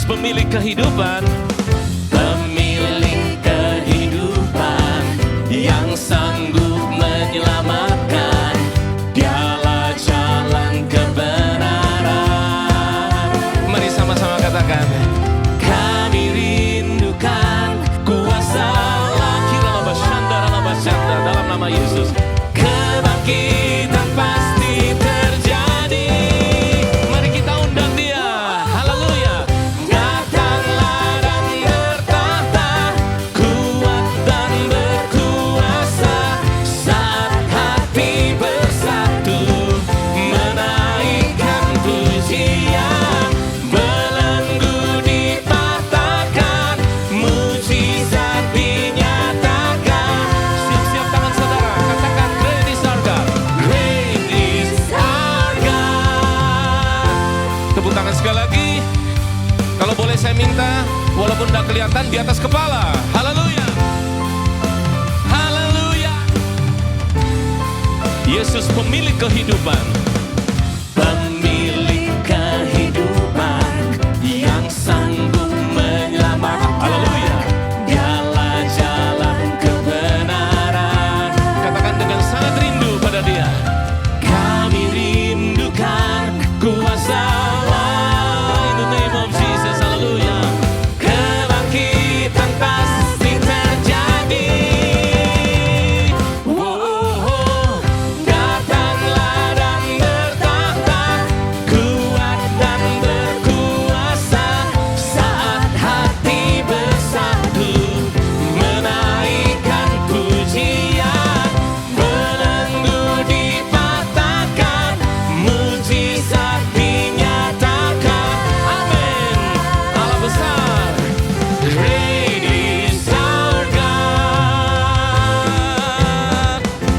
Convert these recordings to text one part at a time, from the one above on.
Yesus pemilik kehidupan, pemilik kehidupan yang sanggup menyelamatkan. Dialah jalan kebenaran. Mari sama-sama katakan, kami rindukan kuasa dalam nama Yesus. Kebangkitan pasti terjadi. Mari kita undang Dia. Haleluya. Datanglah dan bertahta, kuat dan berkuasa. Saat hati bersatu, menaikkan pujian. Belenggu dipatahkan, mujizat dinyatakan. Siap-siap tangan saudara, katakan great is our God. Great is our God. Tepuk tangan sekali lagi. Kalau boleh saya minta, walaupun tidak kelihatan, di atas kepala. Haleluya. Haleluya. Yesus pemilik kehidupan. Pemilik kehidupan yang sanggup menyelamatkan. Haleluya. Dialah jalan kebenaran. Katakan dengan sangat rindu pada Dia. Kami rindukan kuasa in the name of Jesus. Haleluya. Kebangkitan pasti terjadi. Datanglah dan bertahta, kuat dan berkuasa. Saat hati bersatu, menaikkan pujian. Belenggu dipatahkan, mujizat dinyatakan. Amin. Allah besar. Great is our God.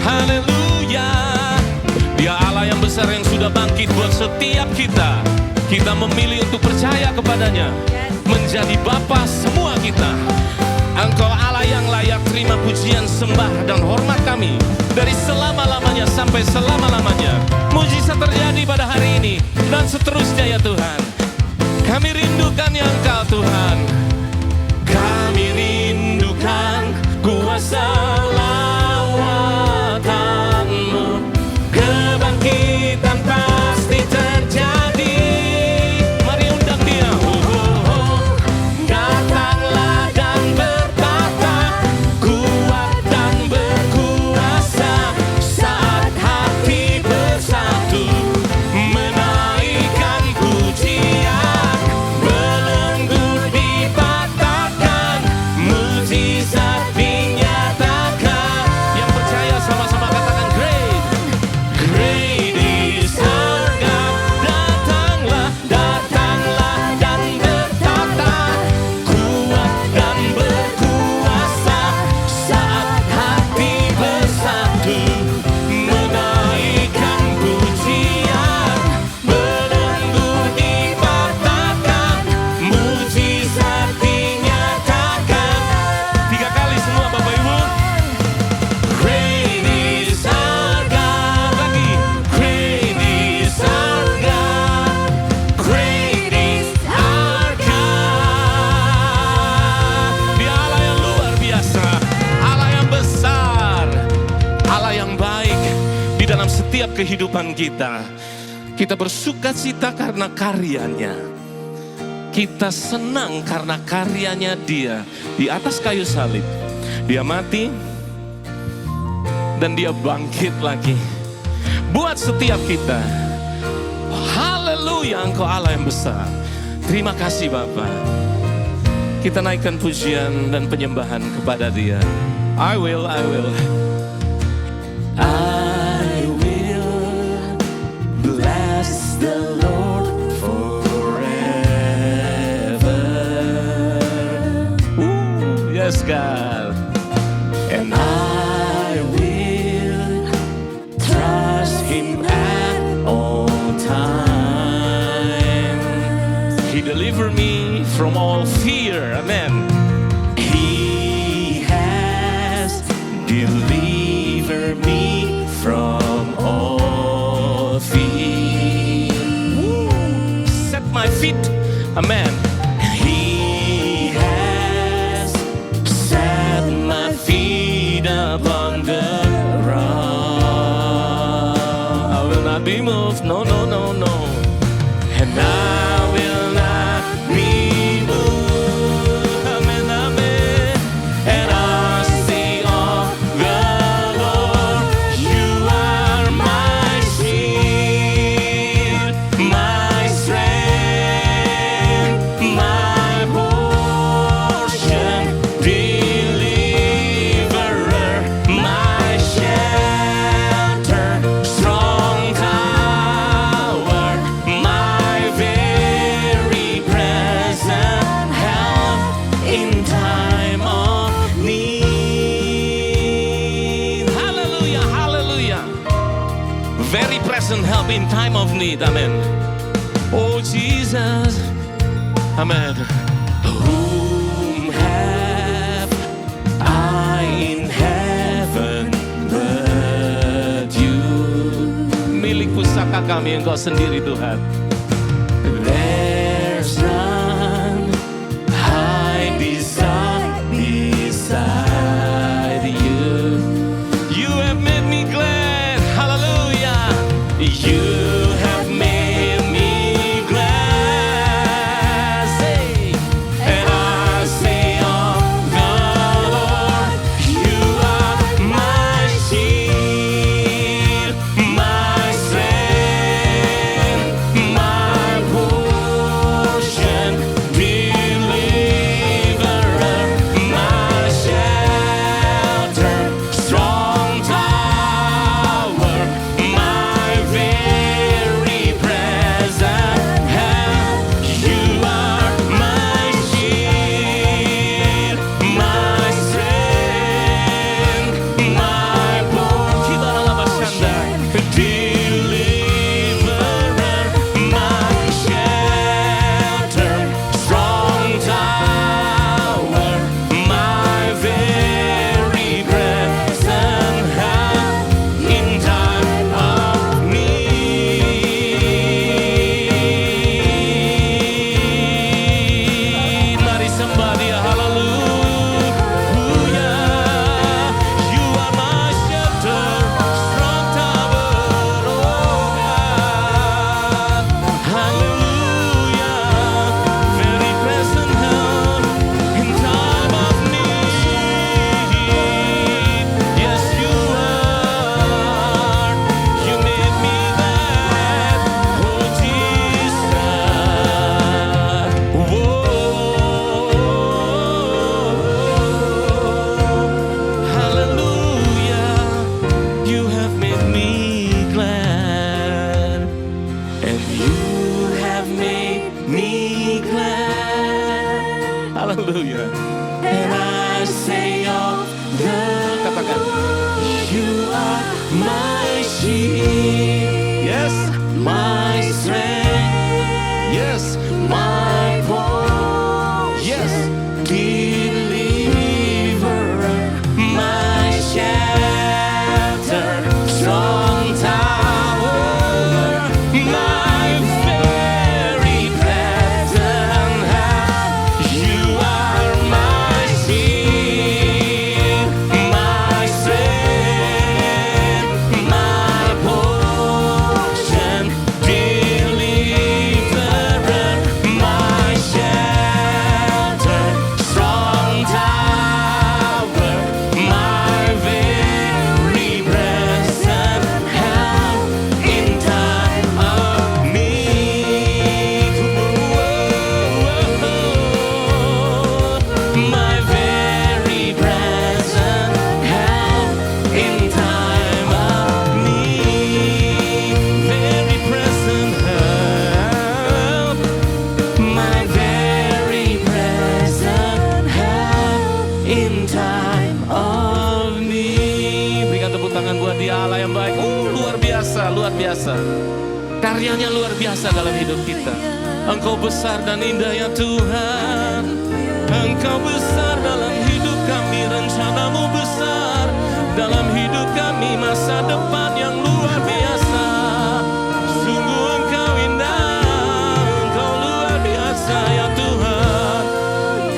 Haleluya. Dia Allah yang besar yang sudah bangkit buat setiap kita. Kita memilih untuk percaya kepadanya, menjadi Bapa semua kita. Engkau Allah yang layak terima pujian, sembah dan hormat kami dari selama-lamanya sampai selama-lamanya. Mujizat terjadi pada hari ini dan seterusnya ya Tuhan. Kami rindukan yang Engkau Tuhan. Kami rindukan kuasa lawatan-Mu. Kebangkitan pasti terjadi. Mari undang Dia. Datanglah dan bertahta, kuat dan berkuasa. Saat hati bersatu, menaikkan pujian. Belenggu dipatahkan, mujizat dinyatakan. Yang percaya sama-sama katakan great. Great is our God. Datanglah, datanglah dan bertahta, kuat dan berkuasa. Saat hati bersatu, menaikkan pujian. Belenggu dipatahkan, mujizat dinyatakan. 3 kali semua Bapak Ibu. Great is our God. Lagi. Great is our God. Great is our God. Dia Allah yang luar biasa, Allah yang besar, Allah yang baik di dalam setiap kehidupan kita. Kita bersuka cita karena karyanya. Kita senang karena karyanya Dia di atas kayu salib. Dia mati dan Dia bangkit lagi buat setiap kita. Haleluya, Engkau Allah yang besar. Terima kasih Bapa. Kita naikkan pujian dan penyembahan kepada Dia. I will bless the Lord forever. Yes God. And I will trust Him at all times. He delivered me from all fear. Amen. He has delivered me from all fear. Set my feet, amen. help in time of need. Amen. Oh Jesus. Amen. Whom have I in heaven but you? Milik pusaka kami Engkau sendiri Tuhan. There's none I beside you. You have made me glad. Hallelujah. You have made me glad. Say, and I say of the Lord, you are my shield, my strength, my portion, deliverer, my shelter, strong tower, my very present help. You are my shield, my strength, my portion, deliverer, my shelter, strong tower, my very present help in time of need. Mari sembah Dia, haleluya. You are my shelter, strong tower, oh God. Hallelujah, very present help in time of need. Yes, you are. You made me glad, oh Jesus. Hallelujah, you have made me glad, and you have made me glad. Hallelujah. And I say of the Katakan, you are my shield, yes, my strength, yes, my portion, yes, deliverer, my shelter, strong tower, my very present help. You are my shield, my strength, my portion, deliverer, my shelter, strong tower, my very present help in time of need. My very present help in time of need. Very present help. My very present help in time of need. Berikan tepuk tangan buat Dia, Allah yang baik. Luar biasa, luar biasa. Karyanya luar biasa dalam hidup kita. Engkau besar dan indah ya Tuhan. Engkau besar dalam hidup kami, rencanamu besar dalam hidup kami, masa depan yang luar biasa. Sungguh Engkau indah, Engkau luar biasa ya Tuhan.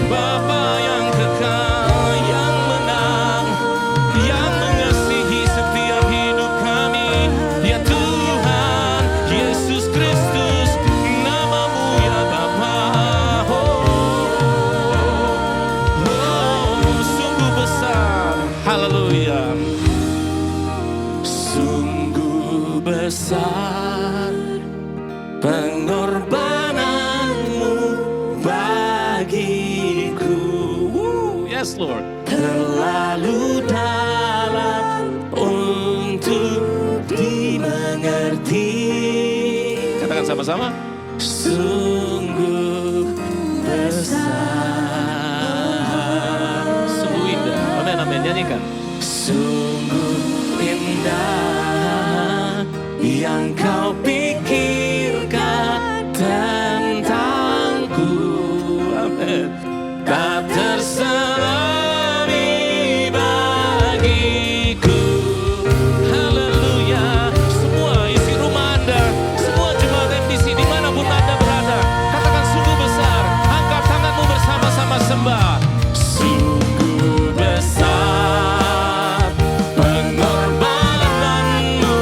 Bapa yang kekal, yang menang, yang mengasihi setiap hidup kami, ya Tuhan Yesus Kristus, namamu ya Bapa. Sungguh besar, haleluya. Sungguh besar pengorbananmu bagiku. Yes Lord. Terlalu dalam untuk dimengerti. Katakan sama-sama. Sungguh besar. Sungguh indah. Amin, amin. Nyanyikan. Sungguh indah yang kau pikirkan tentangku. Amin. Tak terselami bagiku. Haleluya. Semua isi rumah Anda, semua jemaat MDC dimanapun Anda berada, katakan sungguh besar. Angkat tanganmu bersama-sama sembah. Sungguh besar pengorbananmu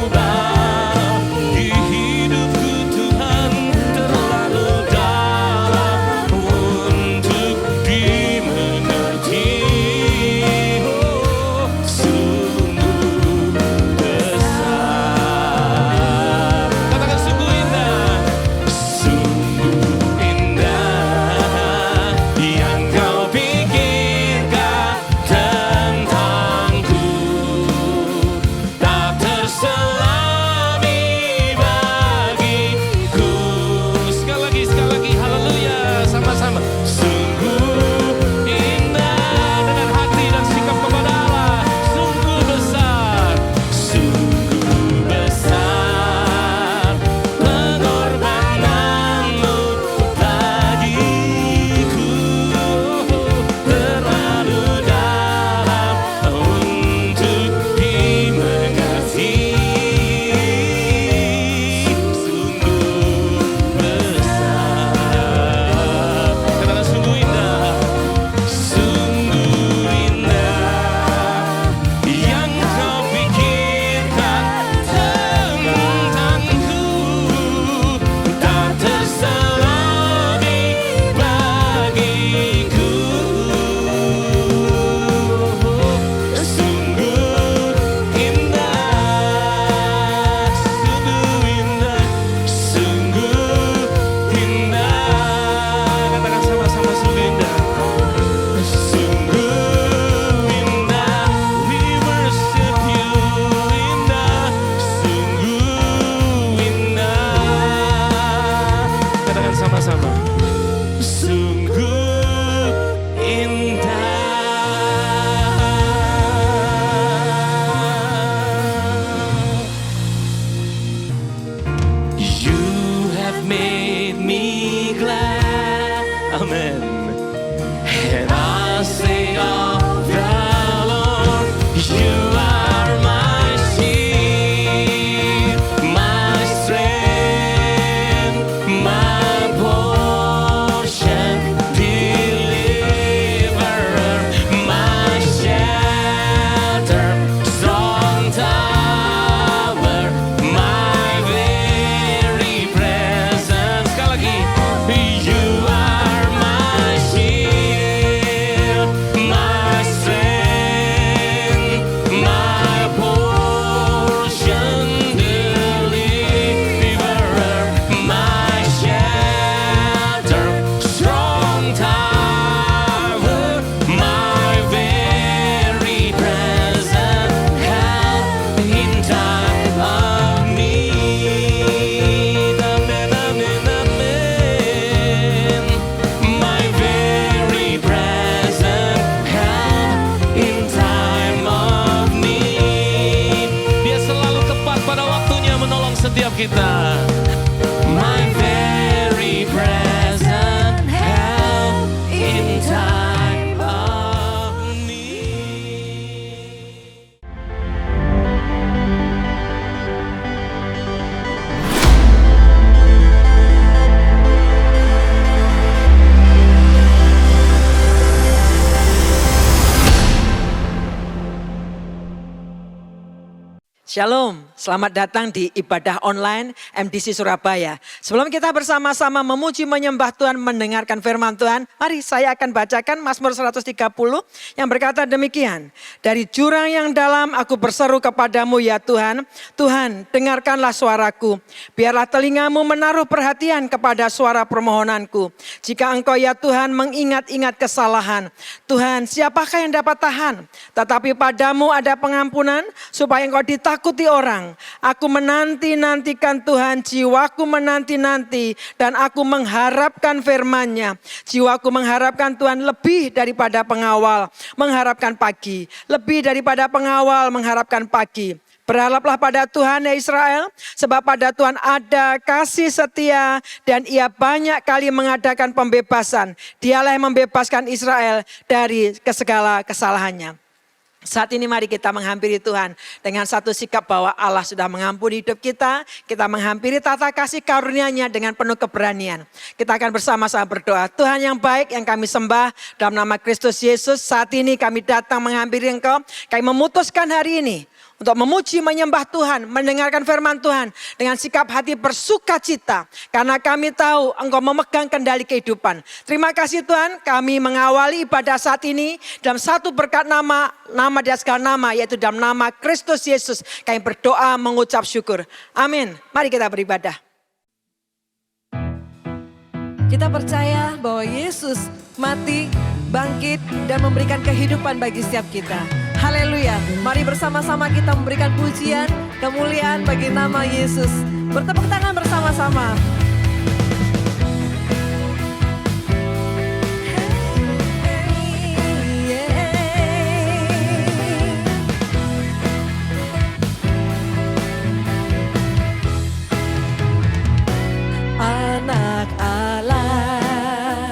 bagi hidupku Tuhan, terlalu dalam untuk dimengerti. Oh, sungguh besar. Katakan sungguh indah, sungguh indah yang kau pikirkan tentangku. Tak terselami bagiku. Sekali lagi, haleluya, sama-sama. Sungguh indah dengan hati dan sikap kepada Allah. Sungguh besar, sungguh besar pengorbananmu bagiku. Terlalu dalam untuk dimengerti. Sungguh besar. Katakan sungguh indah, sungguh indah yang kau pikirkan tentangku. Tak terselami bagiku. Sungguh indah, sungguh indah, sungguh indah. Katakan sama-sama, sungguh indah. Sungguh indah, we worship you. Indah, sungguh indah. Katakan sama-sama, sungguh indah. You have made me glad. Amen. And I sing of the Lord. You are my shield, my strength, my portion, deliverer, my shelter, strong tower, my very presence. Sekali lagi. You are my shield, my strength, my portion, deliverer, my shelter, strong tower, my very present help in time of need. Amen, amen, amen. My very present help in time of need. Dia selalu tepat pada waktunya menolong setiap kita. My very present help in time of need. Shalom, selamat datang di ibadah online MDC Surabaya. Sebelum kita bersama-sama memuji menyembah Tuhan, mendengarkan firman Tuhan, mari saya akan bacakan Mazmur 130 yang berkata demikian. Dari jurang yang dalam aku berseru kepadamu ya Tuhan. Tuhan, dengarkanlah suaraku. Biarlah telingamu menaruh perhatian kepada suara permohonanku. Jika engkau ya Tuhan mengingat-ingat kesalahan, Tuhan, siapakah yang dapat tahan? Tetapi padamu ada pengampunan supaya engkau ditakuti orang. Aku menanti-nantikan Tuhan, jiwaku menanti-nanti dan aku mengharapkan firman-Nya. Jiwaku mengharapkan Tuhan lebih daripada pengawal, mengharapkan pagi. Lebih daripada pengawal, mengharapkan pagi. Berharaplah pada Tuhan ya Israel, sebab pada Tuhan ada kasih setia dan ia banyak kali mengadakan pembebasan. Dialah yang membebaskan Israel dari segala kesalahannya. Saat ini mari kita menghampiri Tuhan dengan satu sikap bahwa Allah sudah mengampuni hidup kita. Kita menghampiri tata kasih karunia-Nya dengan penuh keberanian. Kita akan bersama-sama berdoa. Tuhan yang baik yang kami sembah dalam nama Kristus Yesus. Saat ini kami datang menghampiri Engkau. Kami memutuskan hari ini untuk memuji, menyembah Tuhan, mendengarkan firman Tuhan dengan sikap hati bersukacita. Karena kami tahu Engkau memegang kendali kehidupan. Terima kasih Tuhan, kami mengawali ibadah saat ini dalam satu berkat nama di atas segala nama, yaitu dalam nama Kristus Yesus. Kami berdoa mengucap syukur. Amin. Mari kita beribadah. Kita percaya bahwa Yesus mati, bangkit, dan memberikan kehidupan bagi setiap kita. Haleluya. Mari bersama-sama kita memberikan pujian, kemuliaan bagi nama Yesus. Bertepuk tangan bersama-sama. Anak Allah,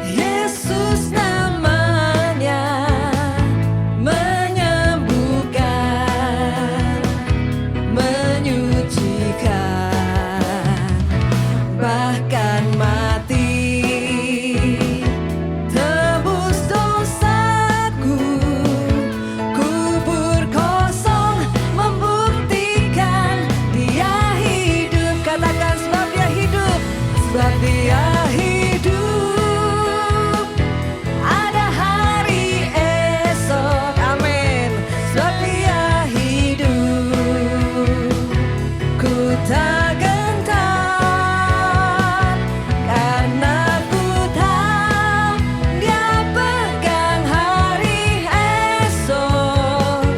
Yesus namanya, menyembuhkan, menyucikan, bahkan mati, tebus dosaku, kubur kosong membuktikan Dia hidup. Katakan sebab Dia hidup, sebab Dia hidup. Ada hari esok, amin. Sebab Dia hidup, ku tak gentar, karena ku tahu Dia pegang hari esok.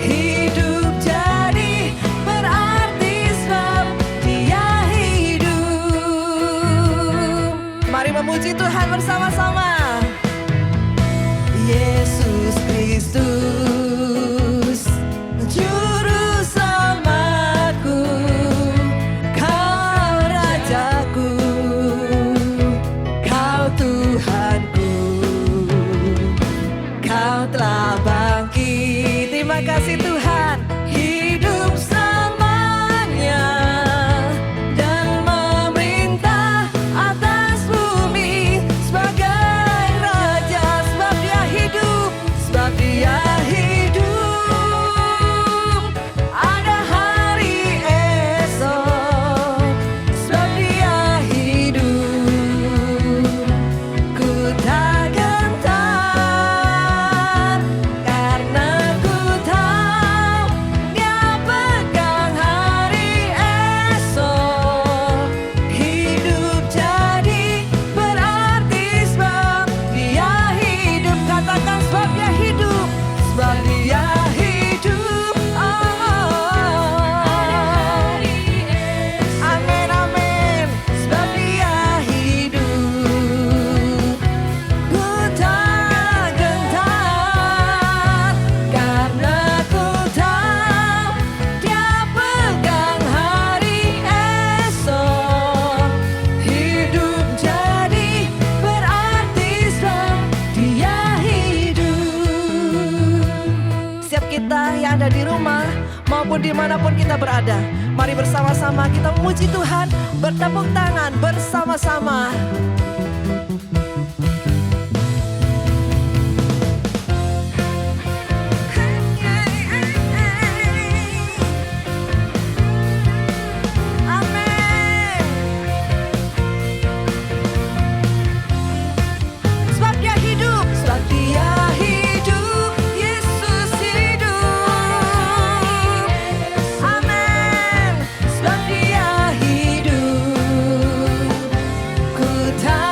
Hidup jadi berarti sebab Dia hidup. Mari memuji Tuhan bersama-sama. Yesus Kristus, Juru Selamatku, Kau Rajaku, Kau Tuhanku, Kau telah bangkit. Terima kasih Tuhan. Hidup selamanya dan memerintah atas bumi sebagai Raja. Sebab Dia hidup, sebab Dia hidup. Ada hari esok, sebab Dia hidup. Ku tak gentar, karena ku tahu Dia pegang hari esok. Hidup jadi berarti sebab Dia hidup. Katakan sebab Dia hidup, sebab Dia hidup. Amin, amin. Sebab Dia hidup, ku tak gentar, karena ku tahu Dia pegang hari esok. Hidup jadi berarti sebab Dia hidup. Setiap kita yang ada di rumah maupun dimanapun kita berada, mari bersama-sama kita memuji Tuhan, bertepuk tangan bersama-sama. Amin. Sebab Dia hidup, sebab Dia hidup, Yesus hidup. Amin. Sebab Dia hidup, ku tak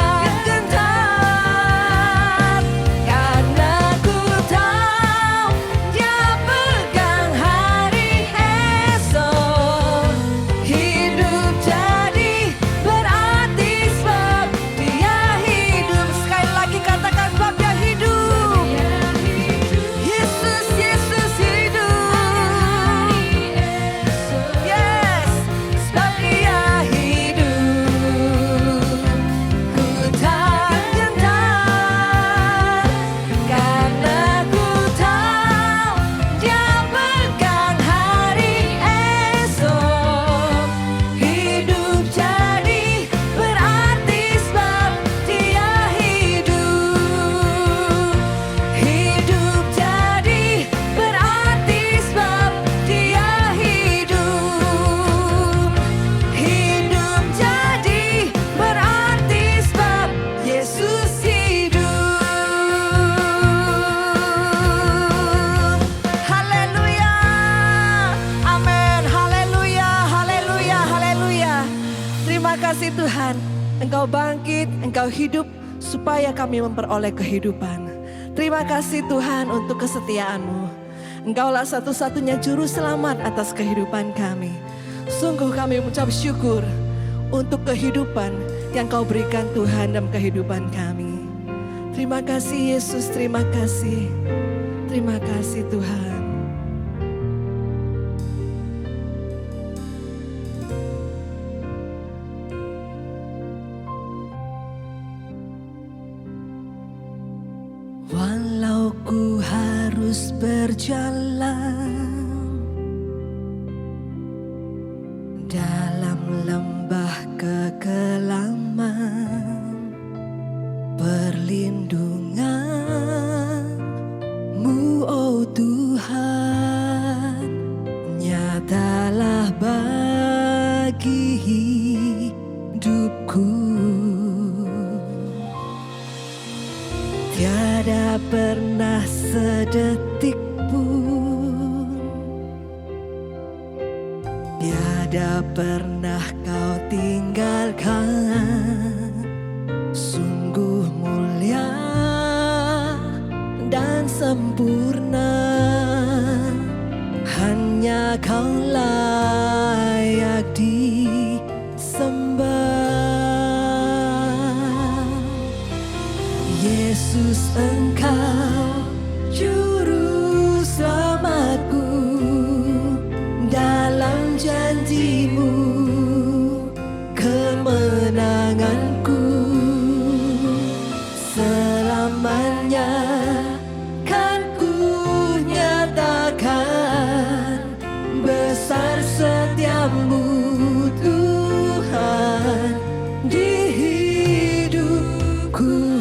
kasih Tuhan, Engkau bangkit, Engkau hidup supaya kami memperoleh kehidupan. Terima kasih Tuhan untuk kesetiaan-Mu. Engkaulah satu-satunya juru selamat atas kehidupan kami. Sungguh kami mengucap syukur untuk kehidupan yang Kau berikan Tuhan dalam kehidupan kami. Terima kasih Yesus, terima kasih. Terima kasih Tuhan. Walau ku harus berjalan dalam lembah kekelaman, perlindungan-Mu oh Tuhan nyatalah bagi hidupku. Tiada pernah sedetik pun, tiada pernah Kau tinggalkan. Sungguh mulia dan sempurna, hanya Kau layak disembah. Yesus, Engkau juru selamatku, dalam janji-Mu kemenanganku. Selamanya kan ku nyatakan besar setiamu Tuhan di hidupku.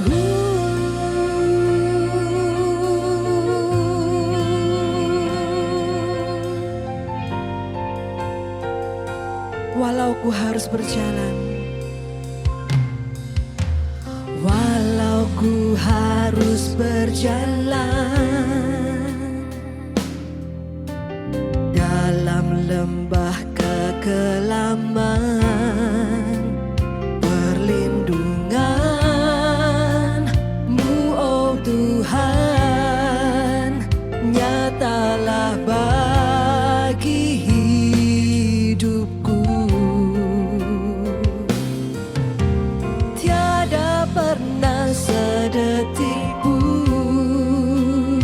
Walau ku harus berjalan, walau ku harus berjalan dalam lembah kekelaman, perlindungan-Mu oh Tuhan nyatalah bagi hidupku. Tiada pernah sedetik pun,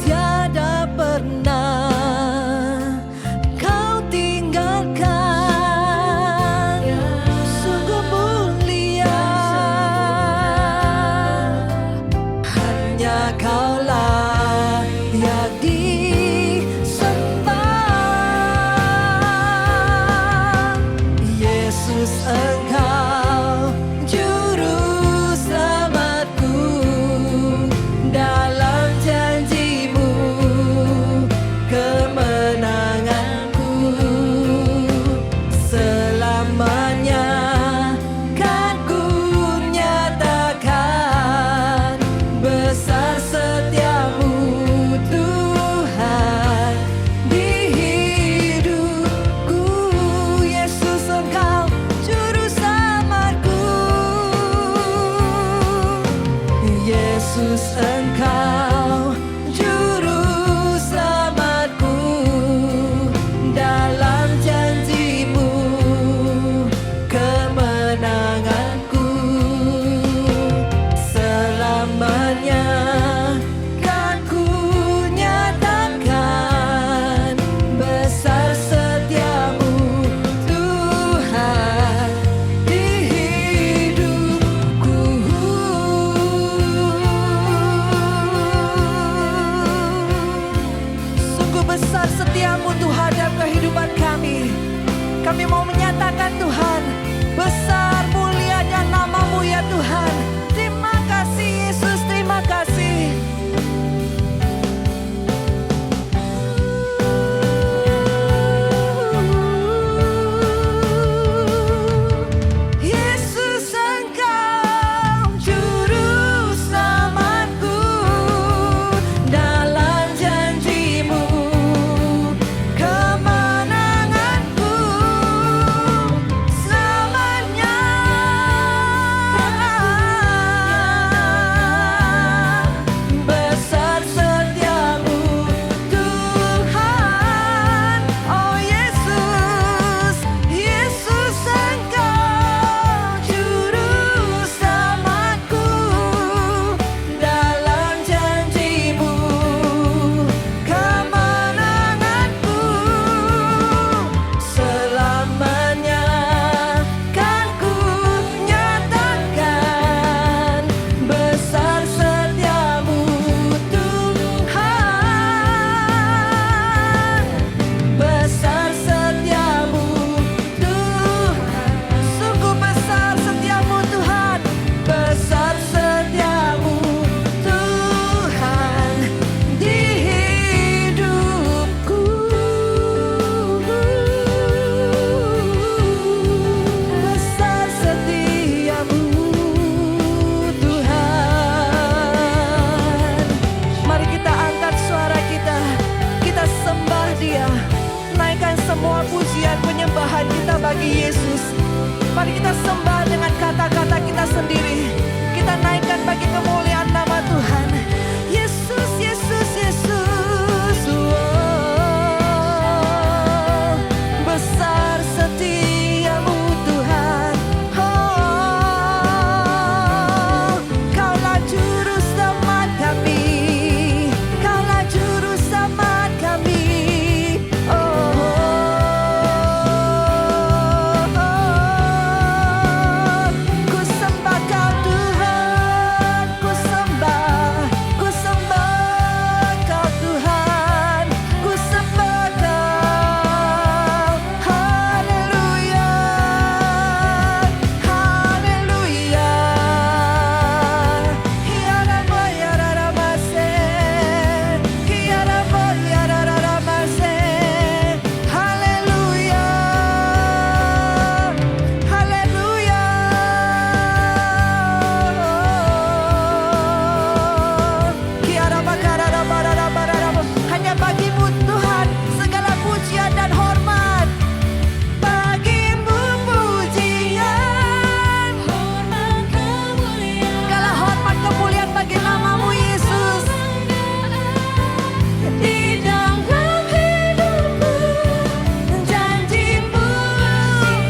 tiada pernah Kau tinggalkan. Sungguh mulia, hanya Kau layak disembah. Yesus, Engkau juru selamatku, dalam janji-Mu kemenanganku. Selamanya kan ku nyatakan besar setiamu Tuhan di hidupku. Yesus, Engkau juru selamatku. Yesus, Engkau juru selamatku, dalam janji-Mu kemenanganku. Selamanya kan ku nyatakan besar setiamu Tuhan di hidupku. Sungguh besar setiamu Tuhan dalam kehidupan kami. Kami mau menyatakan Tuhan, besar mulianya nama-Mu ya Tuhan. Terima kasih Yesus, terima kasih. Yesus, Engkau juru selamatku, dalam janji-Mu kemenanganku. bagi Yesus. Mari kita sembah dengan kata-kata kita sendiri. Kita naikkan bagi kemuliaan nama Tuhan. Yesus, Yesus, Yesus. Oh, besar setiamu Tuhan. Oh, Kaulah juru selamat kami. Kaulah juru selamat kami. Ku sembah Kau Tuhan, ku sembah Kau Tuhan, ku sembah Kau. Haleluya, haleluya. Hiara boyara mase, hiara boyara mase. Haleluya, haleluya. Kiara bakara barara barara. Hanya bagi-Mu Tuhan segala pujian dan hormat. Bagi-Mu pujian, hormat kemuliaan. Segala hormat kemuliaan bagi nama-Mu Yesus. Di dalam hidupku, janji-Mu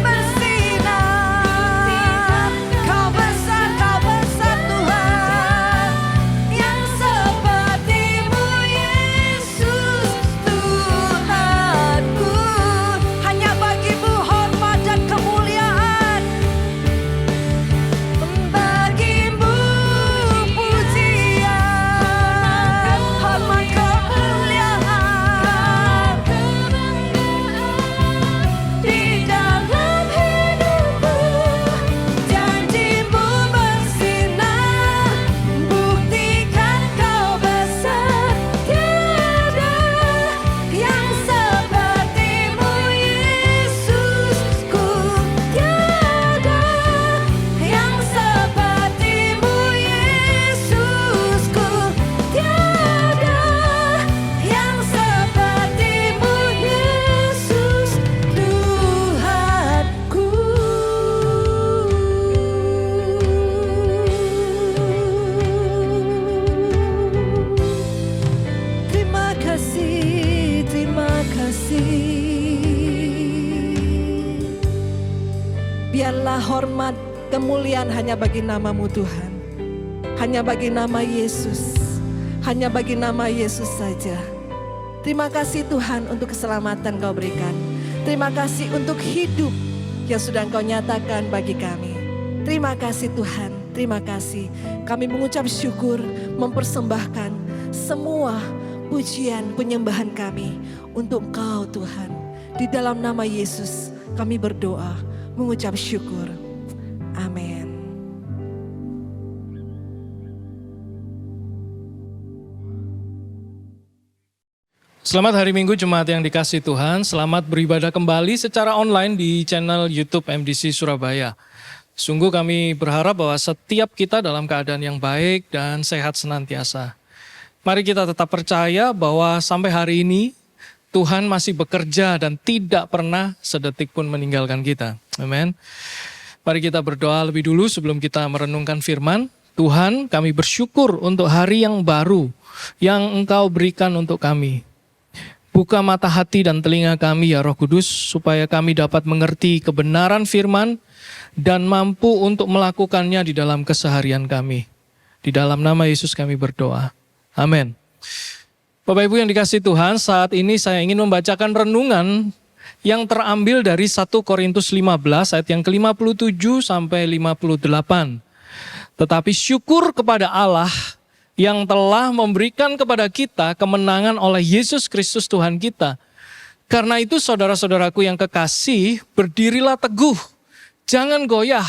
bersinar. Kau besar Tuhan, yang seperti-Mu Yesus Tuhanku. Hanya bagi-Mu hormat dan kemuliaan. Bagi-Mu pujian, hormat kemuliaan. Di dalam hidupku, janji-Mu bersinar. Buktikan Kau besar, tiada yang seperti-Mu Yesusku. Tiada yang seperti-Mu Yesusku. Tiada yang seperti-Mu Yesus Tuhanku. Terima kasih, terima kasih. Biarlah hormat kemuliaan hanya bagi nama-Mu Tuhan. Hanya bagi nama Yesus. Hanya bagi nama Yesus saja. Terima kasih Tuhan untuk keselamatan Kau berikan. Terima kasih untuk hidup yang sudah Engkau nyatakan bagi kami. Terima kasih Tuhan, terima kasih. Kami mengucap syukur, mempersembahkan semua pujian penyembahan kami untuk Engkau Tuhan. Di dalam nama Yesus kami berdoa, mengucap syukur. Amin. Selamat hari Minggu jemaat yang dikasihi Tuhan. Selamat beribadah kembali secara online di channel YouTube MDC Surabaya. Sungguh kami berharap bahwa setiap kita dalam keadaan yang baik dan sehat senantiasa. Mari kita tetap percaya bahwa sampai hari ini Tuhan masih bekerja dan tidak pernah sedetik pun meninggalkan kita. Amin. Mari kita berdoa lebih dulu sebelum kita merenungkan firman. Tuhan, kami bersyukur untuk hari yang baru yang Engkau berikan untuk kami. Buka mata hati dan telinga kami ya Roh Kudus, supaya kami dapat mengerti kebenaran firman dan mampu untuk melakukannya di dalam keseharian kami. Di dalam nama Yesus kami berdoa. Amin. Bapak Ibu yang dikasihi Tuhan, saat ini saya ingin membacakan renungan yang terambil dari 1 Korintus 15 ayat yang ke-57 sampai 58. Tetapi syukur kepada Allah yang telah memberikan kepada kita kemenangan oleh Yesus Kristus Tuhan kita. Karena itu saudara-saudaraku yang kekasih, berdirilah teguh, jangan goyah,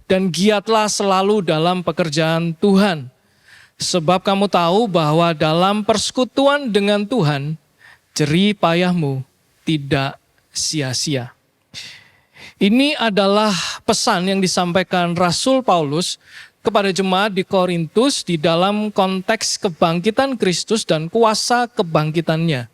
dan giatlah selalu dalam pekerjaan Tuhan. Sebab kamu tahu bahwa dalam persekutuan dengan Tuhan, jerih payahmu tidak sia-sia. Ini adalah pesan yang disampaikan Rasul Paulus kepada jemaat di Korintus di dalam konteks kebangkitan Kristus dan kuasa kebangkitannya.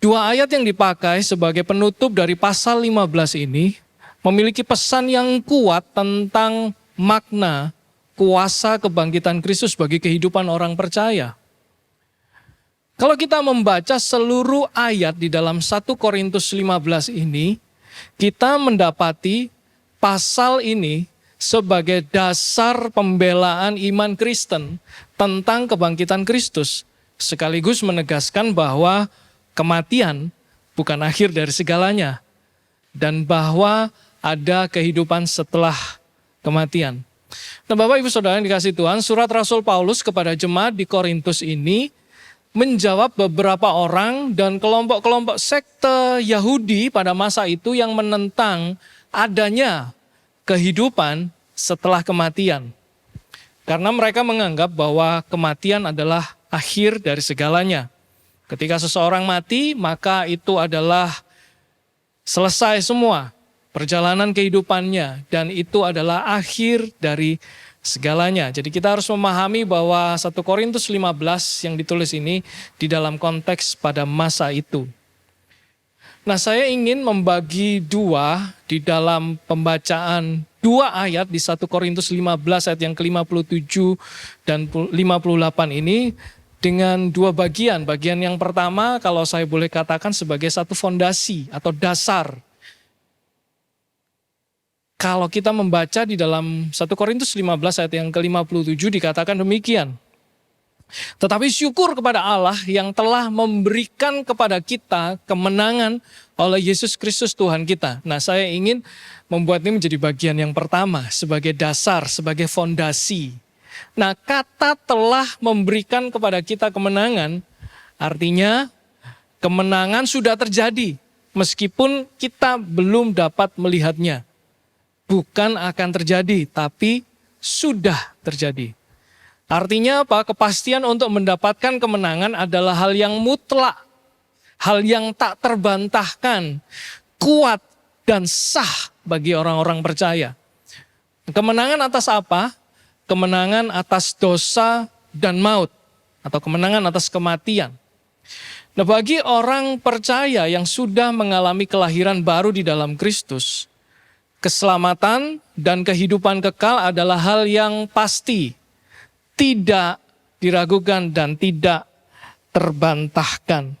Dua ayat yang dipakai sebagai penutup dari pasal 15 ini memiliki pesan yang kuat tentang makna kuasa kebangkitan Kristus bagi kehidupan orang percaya. Kalau kita membaca seluruh ayat di dalam 1 Korintus 15 ini, kita mendapati pasal ini sebagai dasar pembelaan iman Kristen tentang kebangkitan Kristus, sekaligus menegaskan bahwa kematian bukan akhir dari segalanya, dan bahwa ada kehidupan setelah kematian. Nah, Bapak Ibu Saudara yang dikasihi Tuhan, surat Rasul Paulus kepada jemaat di Korintus ini menjawab beberapa orang dan kelompok-kelompok sekte Yahudi pada masa itu yang menentang adanya kehidupan setelah kematian. Karena mereka menganggap bahwa kematian adalah akhir dari segalanya. Ketika seseorang mati, maka itu adalah selesai semua perjalanan kehidupannya, dan itu adalah akhir dari segalanya. Jadi kita harus memahami bahwa 1 Korintus 15 yang ditulis ini di dalam konteks pada masa itu. Nah, saya ingin membagi dua di dalam pembacaan dua ayat di 1 Korintus 15 ayat yang ke-57 dan 58 ini dengan dua bagian. Bagian yang pertama kalau saya boleh katakan sebagai satu fondasi atau dasar. Kalau kita membaca di dalam 1 Korintus 15 ayat yang ke-57 dikatakan demikian. Tetapi syukur kepada Allah yang telah memberikan kepada kita kemenangan oleh Yesus Kristus Tuhan kita. Nah, saya ingin membuat ini menjadi bagian yang pertama sebagai dasar, sebagai fondasi. Nah, kata telah memberikan kepada kita kemenangan, artinya kemenangan sudah terjadi meskipun kita belum dapat melihatnya. Bukan akan terjadi, tapi sudah terjadi. Artinya apa? Kepastian untuk mendapatkan kemenangan adalah hal yang mutlak, hal yang tak terbantahkan, kuat dan sah bagi orang-orang percaya. Kemenangan atas apa? Kemenangan atas dosa dan maut, atau kemenangan atas kematian. Nah, bagi orang percaya yang sudah mengalami kelahiran baru di dalam Kristus, keselamatan dan kehidupan kekal adalah hal yang pasti, tidak diragukan dan tidak terbantahkan.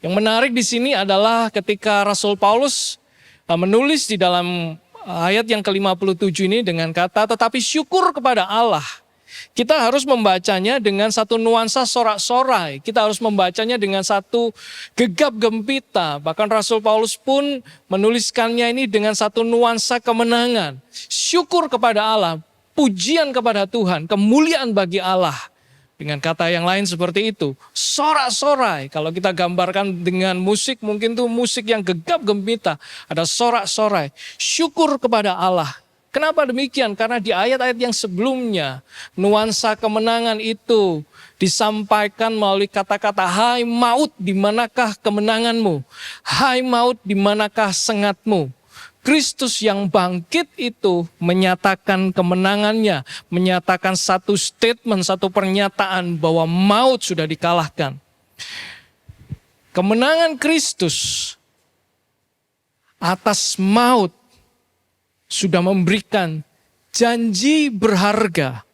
Yang menarik di sini adalah ketika Rasul Paulus menulis di dalam ayat yang ke-57 ini dengan kata, tetapi syukur kepada Allah. Kita harus membacanya dengan satu nuansa sorak-sorai. Kita harus membacanya dengan satu gegap gempita. Bahkan Rasul Paulus pun menuliskannya ini dengan satu nuansa kemenangan. Syukur kepada Allah, pujian kepada Tuhan, kemuliaan bagi Allah. Dengan kata yang lain seperti itu, sorak-sorai. Kalau kita gambarkan dengan musik, mungkin itu musik yang gegap gempita. Ada sorak-sorai, syukur kepada Allah. Kenapa demikian? Karena di ayat-ayat yang sebelumnya, nuansa kemenangan itu disampaikan melalui kata-kata, hai maut, di manakah kemenanganmu? Hai maut, di manakah sengatmu? Kristus yang bangkit itu menyatakan kemenangannya, menyatakan satu statement, satu pernyataan bahwa maut sudah dikalahkan. Kemenangan Kristus atas maut sudah memberikan janji berharga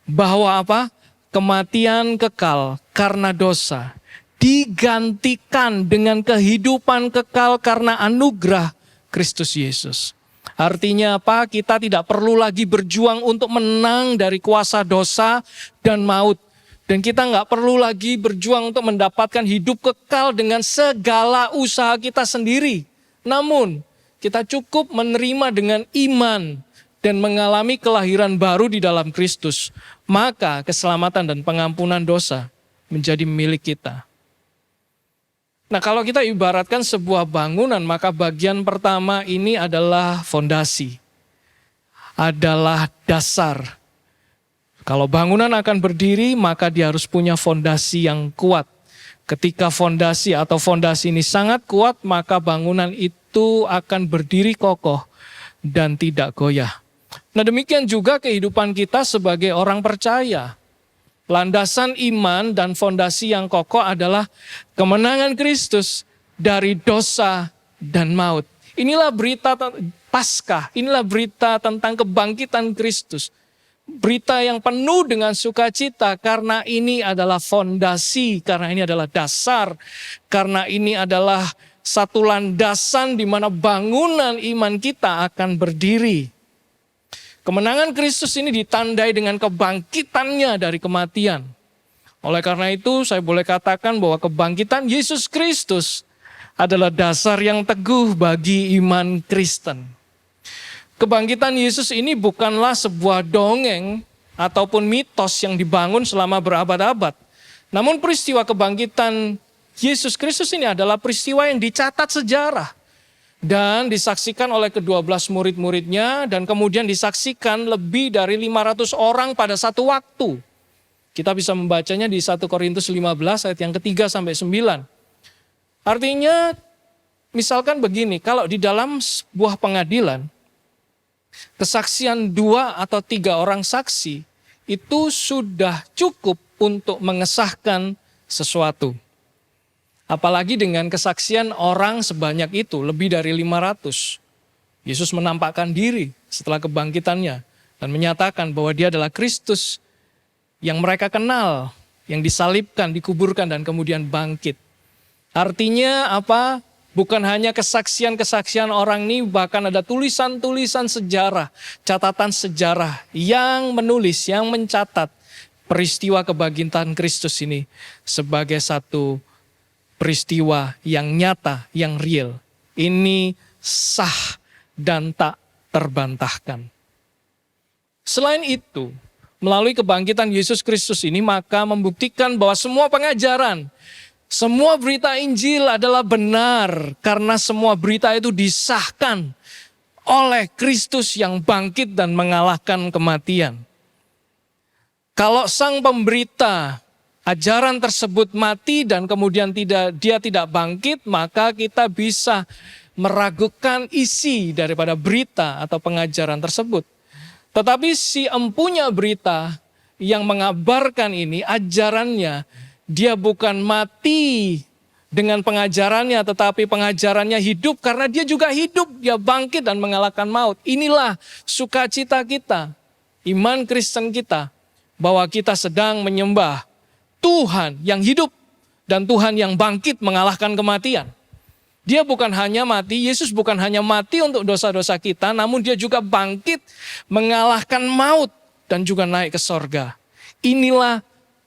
bahwa apa? Kematian kekal karena dosa digantikan dengan kehidupan kekal karena anugerah Kristus Yesus. Artinya apa? Kita tidak perlu lagi berjuang untuk menang dari kuasa dosa dan maut. Dan kita nggak perlu lagi berjuang untuk mendapatkan hidup kekal dengan segala usaha kita sendiri. Namun, kita cukup menerima dengan iman dan mengalami kelahiran baru di dalam Kristus. Maka keselamatan dan pengampunan dosa menjadi milik kita. Nah, kalau kita ibaratkan sebuah bangunan, maka bagian pertama ini adalah fondasi, adalah dasar. Kalau bangunan akan berdiri, maka dia harus punya fondasi yang kuat. Ketika fondasi atau fondasi ini sangat kuat, maka bangunan itu akan berdiri kokoh dan tidak goyah. Nah, demikian juga kehidupan kita sebagai orang percaya. Landasan iman dan fondasi yang kokoh adalah kemenangan Kristus dari dosa dan maut. Inilah berita Paskah, inilah berita tentang kebangkitan Kristus. Berita yang penuh dengan sukacita karena ini adalah fondasi, karena ini adalah dasar, karena ini adalah satu landasan di mana bangunan iman kita akan berdiri. Kemenangan Kristus ini ditandai dengan kebangkitannya dari kematian. Oleh karena itu saya boleh katakan bahwa kebangkitan Yesus Kristus adalah dasar yang teguh bagi iman Kristen. Kebangkitan Yesus ini bukanlah sebuah dongeng ataupun mitos yang dibangun selama berabad-abad. Namun peristiwa kebangkitan Yesus Kristus ini adalah peristiwa yang dicatat sejarah. Dan disaksikan oleh ke-12 murid-muridnya dan kemudian disaksikan lebih dari 500 orang pada satu waktu. Kita bisa membacanya di 1 Korintus 15 ayat yang ketiga sampai 9. Artinya misalkan begini, kalau di dalam sebuah pengadilan, kesaksian 2 atau 3 orang saksi itu sudah cukup untuk mengesahkan sesuatu. Apalagi dengan kesaksian orang sebanyak itu, lebih dari 500. Yesus menampakkan diri setelah kebangkitannya dan menyatakan bahwa dia adalah Kristus yang mereka kenal, yang disalibkan, dikuburkan dan kemudian bangkit. Artinya apa? Bukan hanya kesaksian-kesaksian orang ini, bahkan ada tulisan-tulisan sejarah, catatan sejarah yang menulis, yang mencatat peristiwa kebangkitan Kristus ini sebagai satu peristiwa yang nyata, yang real. Ini sah dan tak terbantahkan. Selain itu, melalui kebangkitan Yesus Kristus ini, maka membuktikan bahwa semua pengajaran, semua berita Injil adalah benar. Karena semua berita itu disahkan oleh Kristus yang bangkit dan mengalahkan kematian. Kalau sang pemberita ajaran tersebut mati dan kemudian dia tidak bangkit, maka kita bisa meragukan isi daripada berita atau pengajaran tersebut. Tetapi si empunya berita yang mengabarkan ini, ajarannya, dia bukan mati dengan pengajarannya, tetapi pengajarannya hidup karena dia juga hidup, dia bangkit dan mengalahkan maut. Inilah sukacita kita, iman Kristen kita, bahwa kita sedang menyembah Tuhan yang hidup dan Tuhan yang bangkit mengalahkan kematian. Dia bukan hanya mati, Yesus bukan hanya mati untuk dosa-dosa kita, namun dia juga bangkit mengalahkan maut dan juga naik ke sorga. Inilah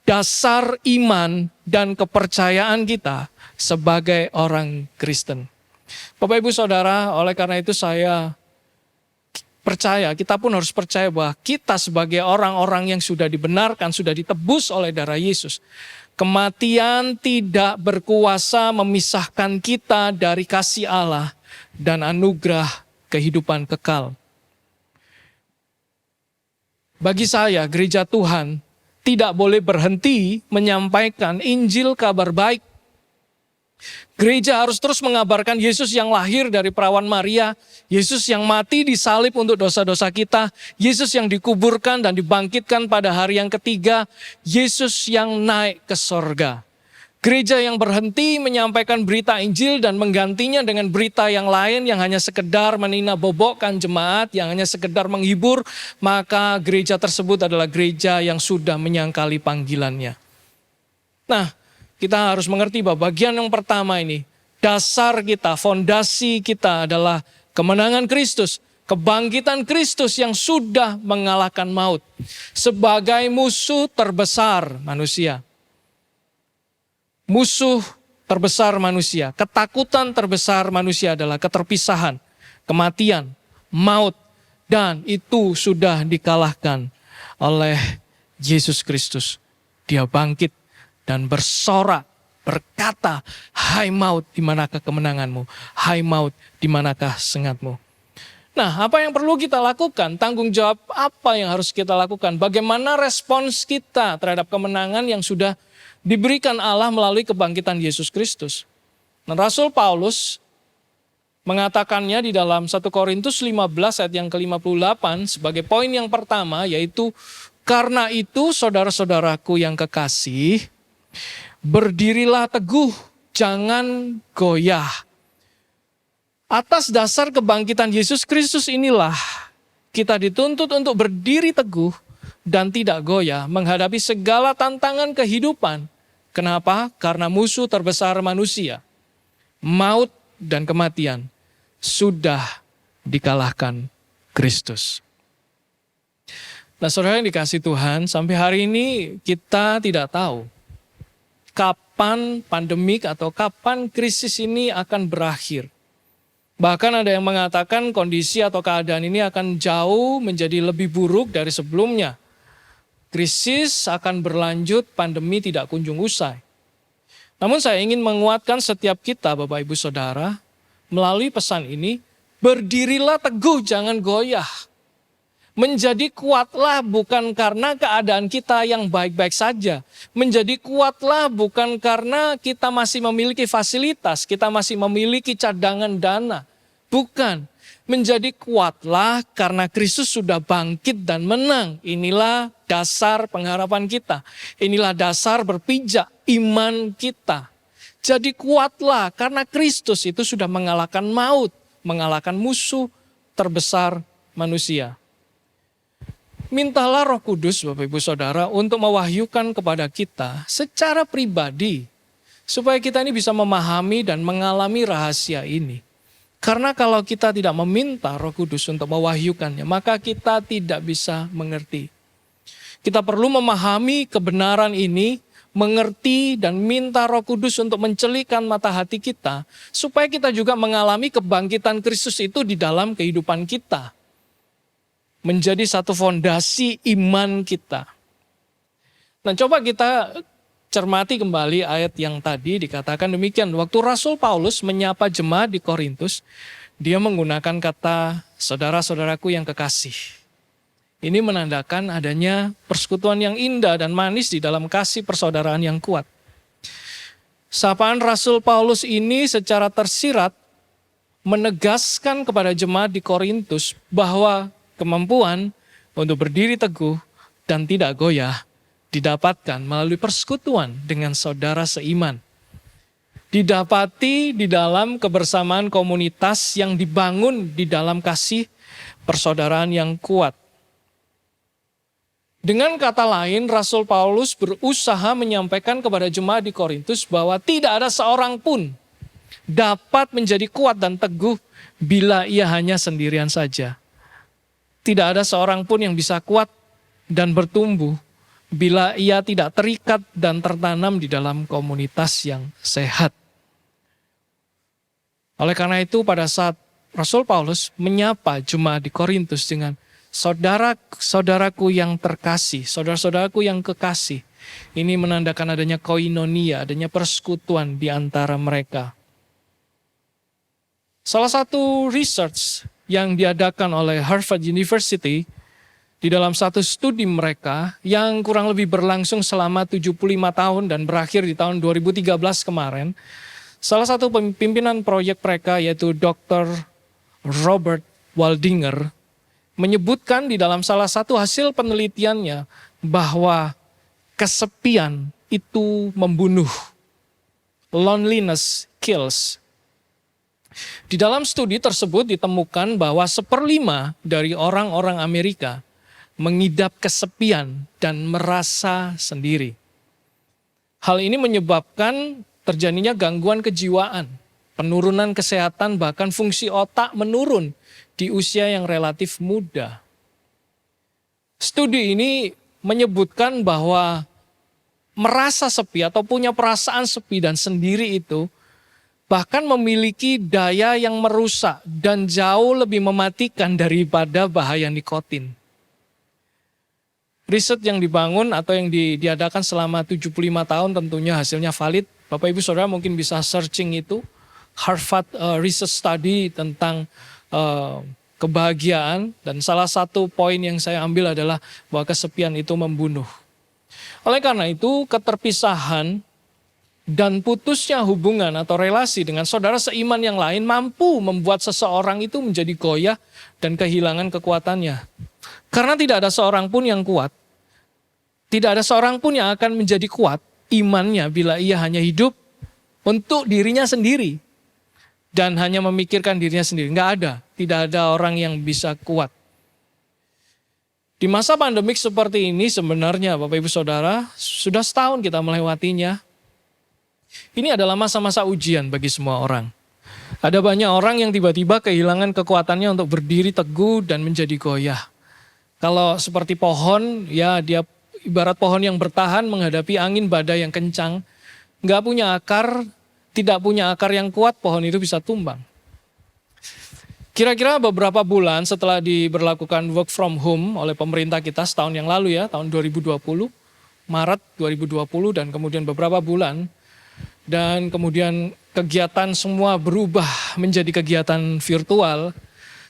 dasar iman dan kepercayaan kita sebagai orang Kristen. Bapak Ibu Saudara, oleh karena itu saya percaya, kita pun harus percaya bahwa kita sebagai orang-orang yang sudah dibenarkan, sudah ditebus oleh darah Yesus. Kematian tidak berkuasa memisahkan kita dari kasih Allah dan anugerah kehidupan kekal. Bagi saya, gereja Tuhan tidak boleh berhenti menyampaikan Injil kabar baik. Gereja harus terus mengabarkan Yesus yang lahir dari perawan Maria, Yesus yang mati disalib untuk dosa-dosa kita, Yesus yang dikuburkan dan dibangkitkan pada hari yang ketiga, Yesus yang naik ke sorga. Gereja yang berhenti menyampaikan berita Injil dan menggantinya dengan berita yang lain yang hanya sekedar menina-bobokkan jemaat, yang hanya sekedar menghibur, maka gereja tersebut adalah gereja yang sudah menyangkali panggilannya. Nah, kita harus mengerti bahwa bagian yang pertama ini, dasar kita, fondasi kita adalah kemenangan Kristus, kebangkitan Kristus yang sudah mengalahkan maut sebagai musuh terbesar manusia. Musuh terbesar manusia, ketakutan terbesar manusia adalah keterpisahan, kematian, maut, dan itu sudah dikalahkan oleh Yesus Kristus. Dia bangkit dan bersorak, berkata, "Hai maut, di manakah kemenanganmu? Hai maut, di manakah sengatmu?" Nah, apa yang perlu kita lakukan? Tanggung jawab apa yang harus kita lakukan? Bagaimana respons kita terhadap kemenangan yang sudah diberikan Allah melalui kebangkitan Yesus Kristus? Nah, Rasul Paulus mengatakannya di dalam 1 Korintus 15 ayat yang ke-58 sebagai poin yang pertama, yaitu Karena itu saudara-saudaraku yang kekasih, berdirilah teguh, jangan goyah. Atas dasar kebangkitan Yesus Kristus inilah kita dituntut untuk berdiri teguh dan tidak goyah menghadapi segala tantangan kehidupan. Kenapa? Karena musuh terbesar manusia, maut dan kematian, sudah dikalahkan Kristus. Nah, saudara yang dikasihi Tuhan, sampai hari ini kita tidak tahu kapan pandemik atau kapan krisis ini akan berakhir. Bahkan ada yang mengatakan kondisi atau keadaan ini akan jauh menjadi lebih buruk dari sebelumnya. Krisis akan berlanjut, pandemi tidak kunjung usai. Namun saya ingin menguatkan setiap kita, Bapak Ibu Saudara, melalui pesan ini, berdirilah teguh, jangan goyah. Menjadi kuatlah bukan karena keadaan kita yang baik-baik saja. Menjadi kuatlah bukan karena kita masih memiliki fasilitas, kita masih memiliki cadangan dana. Bukan. Menjadi kuatlah karena Kristus sudah bangkit dan menang. Inilah dasar pengharapan kita. Inilah dasar berpijak iman kita. Jadi kuatlah karena Kristus itu sudah mengalahkan maut, mengalahkan musuh terbesar manusia. Mintalah Roh Kudus, Bapak Ibu Saudara, untuk mewahyukan kepada kita secara pribadi, supaya kita ini bisa memahami dan mengalami rahasia ini. Karena kalau kita tidak meminta Roh Kudus untuk mewahyukannya, maka kita tidak bisa mengerti. Kita perlu memahami kebenaran ini, mengerti dan minta Roh Kudus untuk mencelikan mata hati kita, supaya kita juga mengalami kebangkitan Kristus itu di dalam kehidupan kita. Menjadi satu fondasi iman kita. Nah, coba kita cermati kembali ayat yang tadi dikatakan demikian. Waktu Rasul Paulus menyapa jemaat di Korintus, dia menggunakan kata saudara-saudaraku yang kekasih. Ini menandakan adanya persekutuan yang indah dan manis di dalam kasih persaudaraan yang kuat. Sapaan Rasul Paulus ini secara tersirat menegaskan kepada jemaat di Korintus bahwa kemampuan untuk berdiri teguh dan tidak goyah didapatkan melalui persekutuan dengan saudara seiman. Didapati di dalam kebersamaan komunitas yang dibangun di dalam kasih persaudaraan yang kuat. Dengan kata lain, Rasul Paulus berusaha menyampaikan kepada jemaat di Korintus bahwa tidak ada seorang pun dapat menjadi kuat dan teguh bila ia hanya sendirian saja. Tidak ada seorang pun yang bisa kuat dan bertumbuh bila ia tidak terikat dan tertanam di dalam komunitas yang sehat. Oleh karena itu pada saat Rasul Paulus menyapa jemaat di Korintus dengan saudara-saudaraku yang terkasih, saudara-saudaraku yang kekasih, ini menandakan adanya koinonia, adanya persekutuan di antara mereka. Salah satu research yang diadakan oleh Harvard University di dalam satu studi mereka yang kurang lebih berlangsung selama 75 tahun dan berakhir di tahun 2013 kemarin. Salah satu pimpinan proyek mereka yaitu Dr. Robert Waldinger menyebutkan di dalam salah satu hasil penelitiannya bahwa kesepian itu membunuh. Loneliness kills. Di dalam studi tersebut ditemukan bahwa 1/5 dari orang-orang Amerika mengidap kesepian dan merasa sendiri. Hal ini menyebabkan terjadinya gangguan kejiwaan, penurunan kesehatan, bahkan fungsi otak menurun di usia yang relatif muda. Studi ini menyebutkan bahwa merasa sepi atau punya perasaan sepi dan sendiri itu bahkan memiliki daya yang merusak dan jauh lebih mematikan daripada bahaya nikotin. Riset yang dibangun atau yang diadakan selama 75 tahun tentunya hasilnya valid. Bapak Ibu Saudara mungkin bisa searching itu. Harvard Research Study tentang kebahagiaan. Dan salah satu poin yang saya ambil adalah bahwa kesepian itu membunuh. Oleh karena itu keterpisahan dan putusnya hubungan atau relasi dengan saudara seiman yang lain mampu membuat seseorang itu menjadi goyah dan kehilangan kekuatannya. Karena tidak ada seorang pun yang kuat Tidak ada seorang pun yang akan menjadi kuat imannya bila ia hanya hidup untuk dirinya sendiri. Dan hanya memikirkan dirinya sendiri. Nggak ada. Tidak ada orang yang bisa kuat. Di masa pandemik seperti ini sebenarnya Bapak Ibu Saudara, sudah setahun kita melewatinya. Ini adalah masa-masa ujian bagi semua orang. Ada banyak orang yang tiba-tiba kehilangan kekuatannya untuk berdiri teguh dan menjadi goyah. Kalau seperti pohon, ya dia ibarat pohon yang bertahan menghadapi angin badai yang kencang. Nggak punya akar, tidak punya akar yang kuat, pohon itu bisa tumbang. Kira-kira beberapa bulan setelah diberlakukan work from home oleh pemerintah kita setahun yang lalu ya, tahun 2020, Maret 2020 dan kemudian beberapa bulan. Dan kemudian kegiatan semua berubah menjadi kegiatan virtual.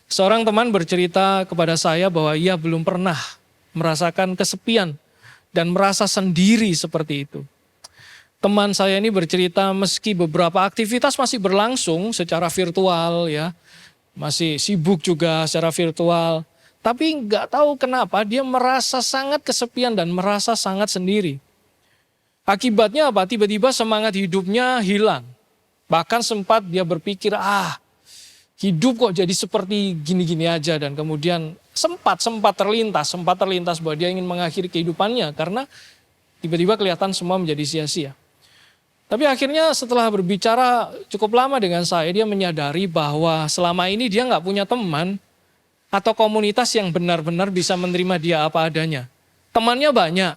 Seorang teman bercerita kepada saya bahwa ia belum pernah merasakan kesepian dan merasa sendiri seperti itu. Teman saya ini bercerita meski beberapa aktivitas masih berlangsung secara virtual ya, masih sibuk juga secara virtual, tapi nggak tahu kenapa dia merasa sangat kesepian dan merasa sangat sendiri. Akibatnya apa? Tiba-tiba semangat hidupnya hilang. Bahkan sempat dia berpikir, hidup kok jadi seperti gini-gini aja. Dan kemudian sempat terlintas bahwa dia ingin mengakhiri kehidupannya karena tiba-tiba kelihatan semua menjadi sia-sia. Tapi akhirnya setelah berbicara cukup lama dengan saya, dia menyadari bahwa selama ini dia nggak punya teman atau komunitas yang benar-benar bisa menerima dia apa adanya. Temannya banyak,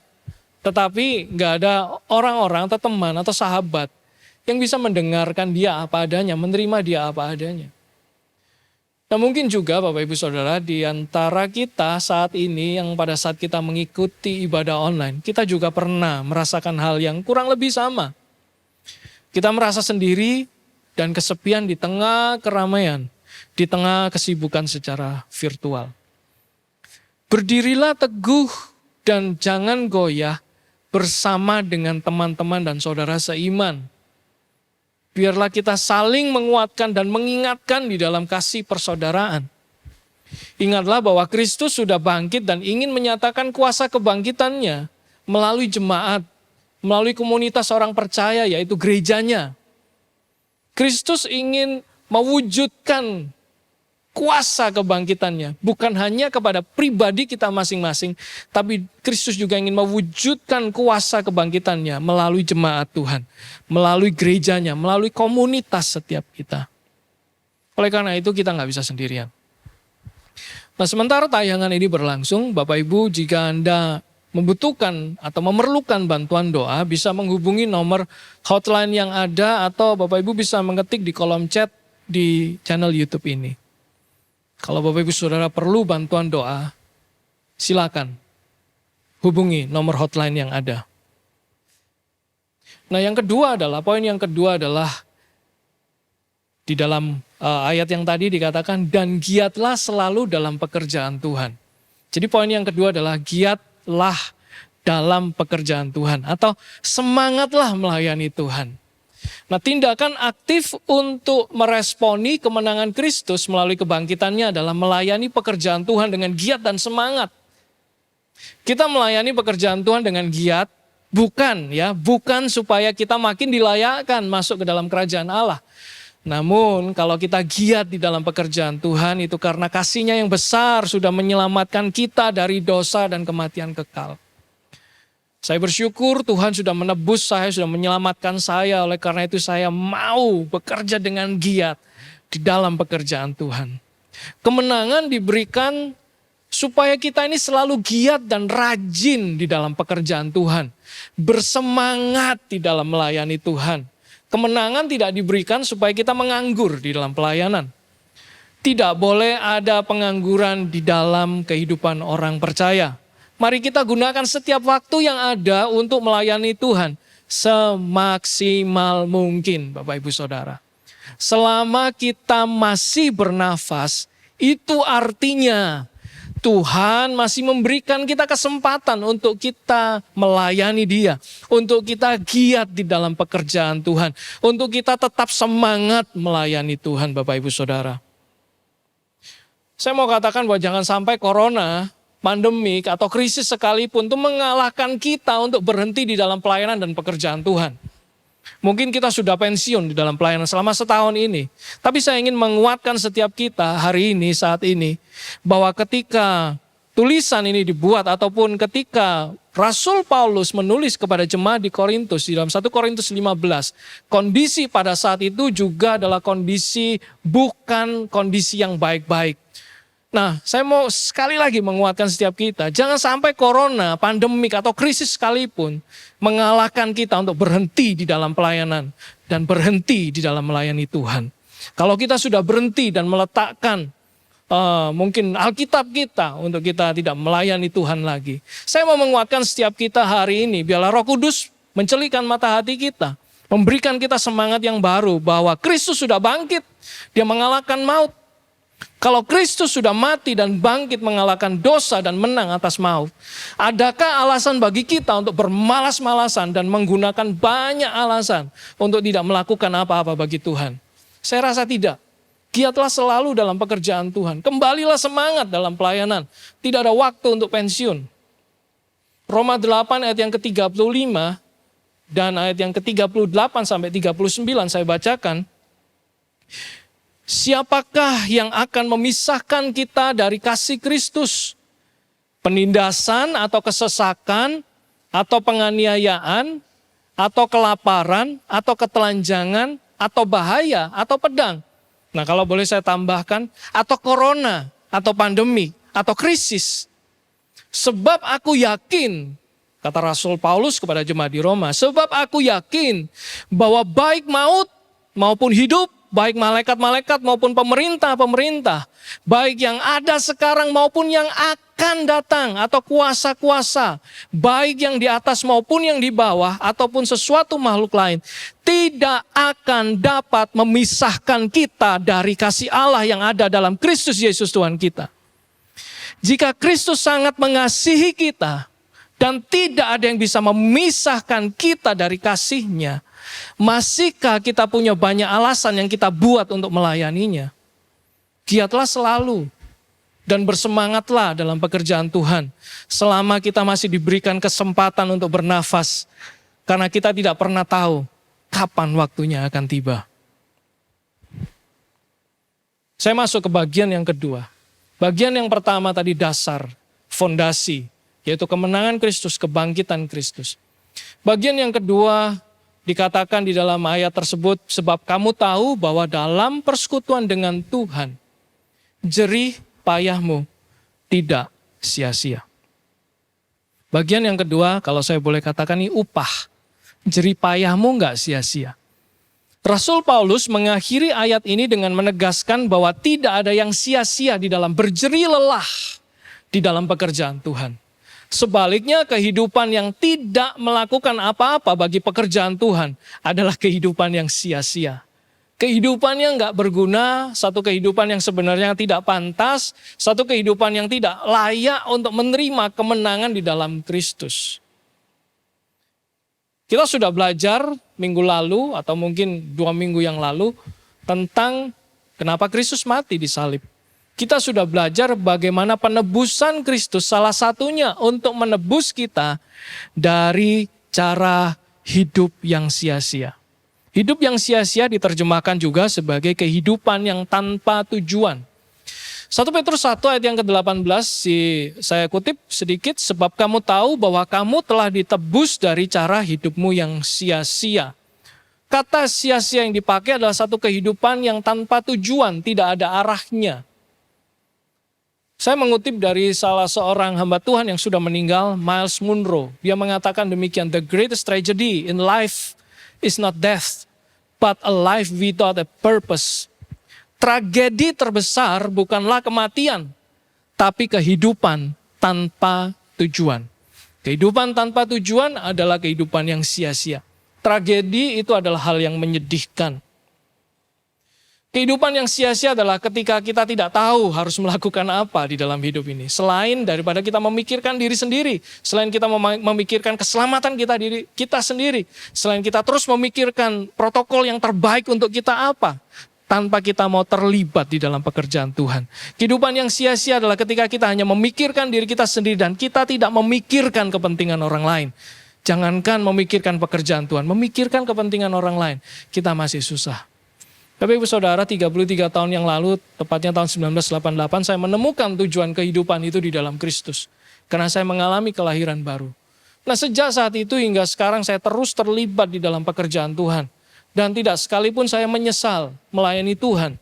tetapi nggak ada orang-orang atau teman atau sahabat yang bisa mendengarkan dia apa adanya, menerima dia apa adanya. Nah mungkin juga Bapak Ibu Saudara di antara kita saat ini yang pada saat kita mengikuti ibadah online, kita juga pernah merasakan hal yang kurang lebih sama. Kita merasa sendiri dan kesepian di tengah keramaian, di tengah kesibukan secara virtual. Berdirilah teguh dan jangan goyah bersama dengan teman-teman dan saudara seiman. Biarlah kita saling menguatkan dan mengingatkan di dalam kasih persaudaraan. Ingatlah bahwa Kristus sudah bangkit dan ingin menyatakan kuasa kebangkitannya melalui jemaat, melalui komunitas orang percaya yaitu gerejanya. Kristus ingin mewujudkan kuasa kebangkitannya bukan hanya kepada pribadi kita masing-masing, tapi Kristus juga ingin mewujudkan kuasa kebangkitannya melalui jemaat Tuhan, melalui gerejanya, melalui komunitas setiap kita. Oleh karena itu kita nggak bisa sendirian. Nah sementara tayangan ini berlangsung, Bapak Ibu jika Anda membutuhkan atau memerlukan bantuan doa, bisa menghubungi nomor hotline yang ada atau Bapak Ibu bisa mengetik di kolom chat di channel YouTube ini. Kalau Bapak Ibu Saudara perlu bantuan doa, silakan hubungi nomor hotline yang ada. Nah poin yang kedua adalah di dalam ayat yang tadi dikatakan, dan giatlah selalu dalam pekerjaan Tuhan. Jadi poin yang kedua adalah giatlah dalam pekerjaan Tuhan atau semangatlah melayani Tuhan. Nah tindakan aktif untuk meresponi kemenangan Kristus melalui kebangkitannya adalah melayani pekerjaan Tuhan dengan giat dan semangat. Kita melayani pekerjaan Tuhan dengan giat bukan supaya kita makin dilayakkan masuk ke dalam kerajaan Allah. Namun kalau kita giat di dalam pekerjaan Tuhan itu karena kasih-Nya yang besar sudah menyelamatkan kita dari dosa dan kematian kekal. Saya bersyukur Tuhan sudah menebus saya, sudah menyelamatkan saya. Oleh karena itu saya mau bekerja dengan giat di dalam pekerjaan Tuhan. Kemenangan diberikan supaya kita ini selalu giat dan rajin di dalam pekerjaan Tuhan. Bersemangat di dalam melayani Tuhan. Kemenangan tidak diberikan supaya kita menganggur di dalam pelayanan. Tidak boleh ada pengangguran di dalam kehidupan orang percaya. Mari kita gunakan setiap waktu yang ada untuk melayani Tuhan semaksimal mungkin, Bapak Ibu Saudara. Selama kita masih bernafas, itu artinya Tuhan masih memberikan kita kesempatan untuk kita melayani Dia. Untuk kita giat di dalam pekerjaan Tuhan. Untuk kita tetap semangat melayani Tuhan Bapak Ibu Saudara. Saya mau katakan bahwa jangan sampai corona pandemik atau krisis sekalipun itu mengalahkan kita untuk berhenti di dalam pelayanan dan pekerjaan Tuhan. Mungkin kita sudah pensiun di dalam pelayanan selama setahun ini. Tapi saya ingin menguatkan setiap kita hari ini, saat ini, bahwa ketika tulisan ini dibuat ataupun ketika Rasul Paulus menulis kepada jemaat di Korintus di dalam 1 Korintus 15, kondisi pada saat itu juga adalah kondisi bukan kondisi yang baik-baik. Nah, saya mau sekali lagi menguatkan setiap kita, jangan sampai corona, pandemik atau krisis sekalipun mengalahkan kita untuk berhenti di dalam pelayanan dan berhenti di dalam melayani Tuhan. Kalau kita sudah berhenti dan meletakkan mungkin Alkitab kita untuk kita tidak melayani Tuhan lagi. Saya mau menguatkan setiap kita hari ini, biarlah Roh Kudus mencelikan mata hati kita, memberikan kita semangat yang baru bahwa Kristus sudah bangkit, dia mengalahkan maut. Kalau Kristus sudah mati dan bangkit mengalahkan dosa dan menang atas maut, adakah alasan bagi kita untuk bermalas-malasan dan menggunakan banyak alasan untuk tidak melakukan apa-apa bagi Tuhan? Saya rasa tidak. Giatlah selalu dalam pekerjaan Tuhan. Kembalilah semangat dalam pelayanan. Tidak ada waktu untuk pensiun. Roma 8 ayat yang ke-35 dan ayat yang ke-38 sampai 39 saya bacakan. Siapakah yang akan memisahkan kita dari kasih Kristus? Penindasan atau kesesakan, atau penganiayaan, atau kelaparan, atau ketelanjangan, atau bahaya, atau pedang. Nah, kalau boleh saya tambahkan, atau corona, atau pandemi, atau krisis. Sebab aku yakin, kata Rasul Paulus kepada jemaat di Roma, sebab aku yakin bahwa baik maut maupun hidup, baik malaikat-malaikat maupun pemerintah-pemerintah, baik yang ada sekarang maupun yang akan datang atau kuasa-kuasa, baik yang di atas maupun yang di bawah ataupun sesuatu makhluk lain, tidak akan dapat memisahkan kita dari kasih Allah yang ada dalam Kristus Yesus Tuhan kita. Jika Kristus sangat mengasihi kita dan tidak ada yang bisa memisahkan kita dari kasih-Nya, masihkah kita punya banyak alasan yang kita buat untuk melayaninya? Giatlah selalu dan bersemangatlah dalam pekerjaan Tuhan selama kita masih diberikan kesempatan untuk bernafas, karena kita tidak pernah tahu kapan waktunya akan tiba. Saya masuk ke bagian yang kedua. Bagian yang pertama tadi dasar, fondasi, yaitu kemenangan Kristus, kebangkitan Kristus. Bagian yang kedua dikatakan di dalam ayat tersebut, sebab kamu tahu bahwa dalam persekutuan dengan Tuhan, jerih payahmu tidak sia-sia. Bagian yang kedua, kalau saya boleh katakan ini upah. Jerih payahmu enggak sia-sia. Rasul Paulus mengakhiri ayat ini dengan menegaskan bahwa tidak ada yang sia-sia di dalam berjerih lelah di dalam pekerjaan Tuhan. Sebaliknya, kehidupan yang tidak melakukan apa-apa bagi pekerjaan Tuhan adalah kehidupan yang sia-sia. Kehidupan yang nggak berguna, satu kehidupan yang sebenarnya tidak pantas, satu kehidupan yang tidak layak untuk menerima kemenangan di dalam Kristus. Kita sudah belajar minggu lalu atau mungkin 2 minggu yang lalu tentang kenapa Kristus mati di salib. Kita sudah belajar bagaimana penebusan Kristus salah satunya untuk menebus kita dari cara hidup yang sia-sia. Hidup yang sia-sia diterjemahkan juga sebagai kehidupan yang tanpa tujuan. 1 Petrus 1 ayat yang ke-18 saya kutip sedikit, sebab kamu tahu bahwa kamu telah ditebus dari cara hidupmu yang sia-sia. Kata sia-sia yang dipakai adalah satu kehidupan yang tanpa tujuan, tidak ada arahnya. Saya mengutip dari salah seorang hamba Tuhan yang sudah meninggal, Miles Munroe. Dia mengatakan demikian, the greatest tragedy in life is not death, but a life without a purpose. Tragedi terbesar bukanlah kematian, tapi kehidupan tanpa tujuan. Kehidupan tanpa tujuan adalah kehidupan yang sia-sia. Tragedi itu adalah hal yang menyedihkan. Kehidupan yang sia-sia adalah ketika kita tidak tahu harus melakukan apa di dalam hidup ini. Selain daripada kita memikirkan diri sendiri, selain kita memikirkan keselamatan kita sendiri, selain kita terus memikirkan protokol yang terbaik untuk kita apa, tanpa kita mau terlibat di dalam pekerjaan Tuhan. Kehidupan yang sia-sia adalah ketika kita hanya memikirkan diri kita sendiri dan kita tidak memikirkan kepentingan orang lain. Jangankan memikirkan pekerjaan Tuhan, memikirkan kepentingan orang lain, kita masih susah. Tapi Ibu Saudara, 33 tahun yang lalu, tepatnya tahun 1988, saya menemukan tujuan kehidupan itu di dalam Kristus. Karena saya mengalami kelahiran baru. Nah, sejak saat itu hingga sekarang saya terus terlibat di dalam pekerjaan Tuhan. Dan tidak sekalipun saya menyesal melayani Tuhan.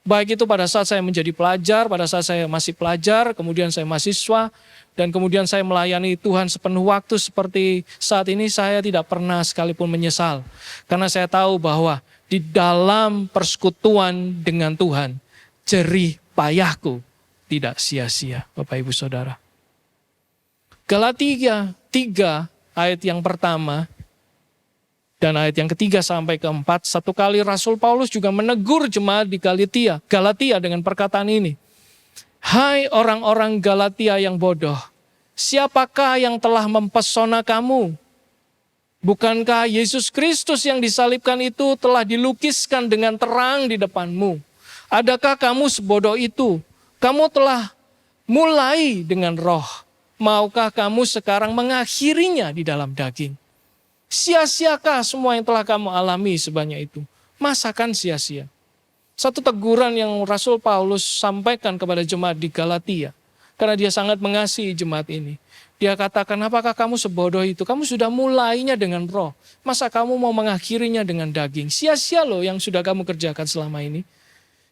Baik itu pada saat saya menjadi pelajar, pada saat saya masih pelajar, kemudian saya mahasiswa, dan kemudian saya melayani Tuhan sepenuh waktu seperti saat ini, saya tidak pernah sekalipun menyesal. Karena saya tahu bahwa di dalam persekutuan dengan Tuhan, jerih payahku tidak sia-sia, Bapak Ibu Saudara. Galatia 3 ayat yang pertama dan ayat yang ketiga sampai keempat, satu kali Rasul Paulus juga menegur jemaat di Galatia dengan perkataan ini. Hai orang-orang Galatia yang bodoh, siapakah yang telah mempesona kamu? Bukankah Yesus Kristus yang disalibkan itu telah dilukiskan dengan terang di depanmu? Adakah kamu sebodoh itu? Kamu telah mulai dengan roh. Maukah kamu sekarang mengakhirinya di dalam daging? Sia-siakah semua yang telah kamu alami sebanyak itu? Masakan sia-sia? Satu teguran yang Rasul Paulus sampaikan kepada jemaat di Galatia. Karena dia sangat mengasihi jemaat ini. Dia katakan, apakah kamu sebodoh itu? Kamu sudah mulainya dengan roh. Masa kamu mau mengakhirinya dengan daging? Sia-sia loh yang sudah kamu kerjakan selama ini.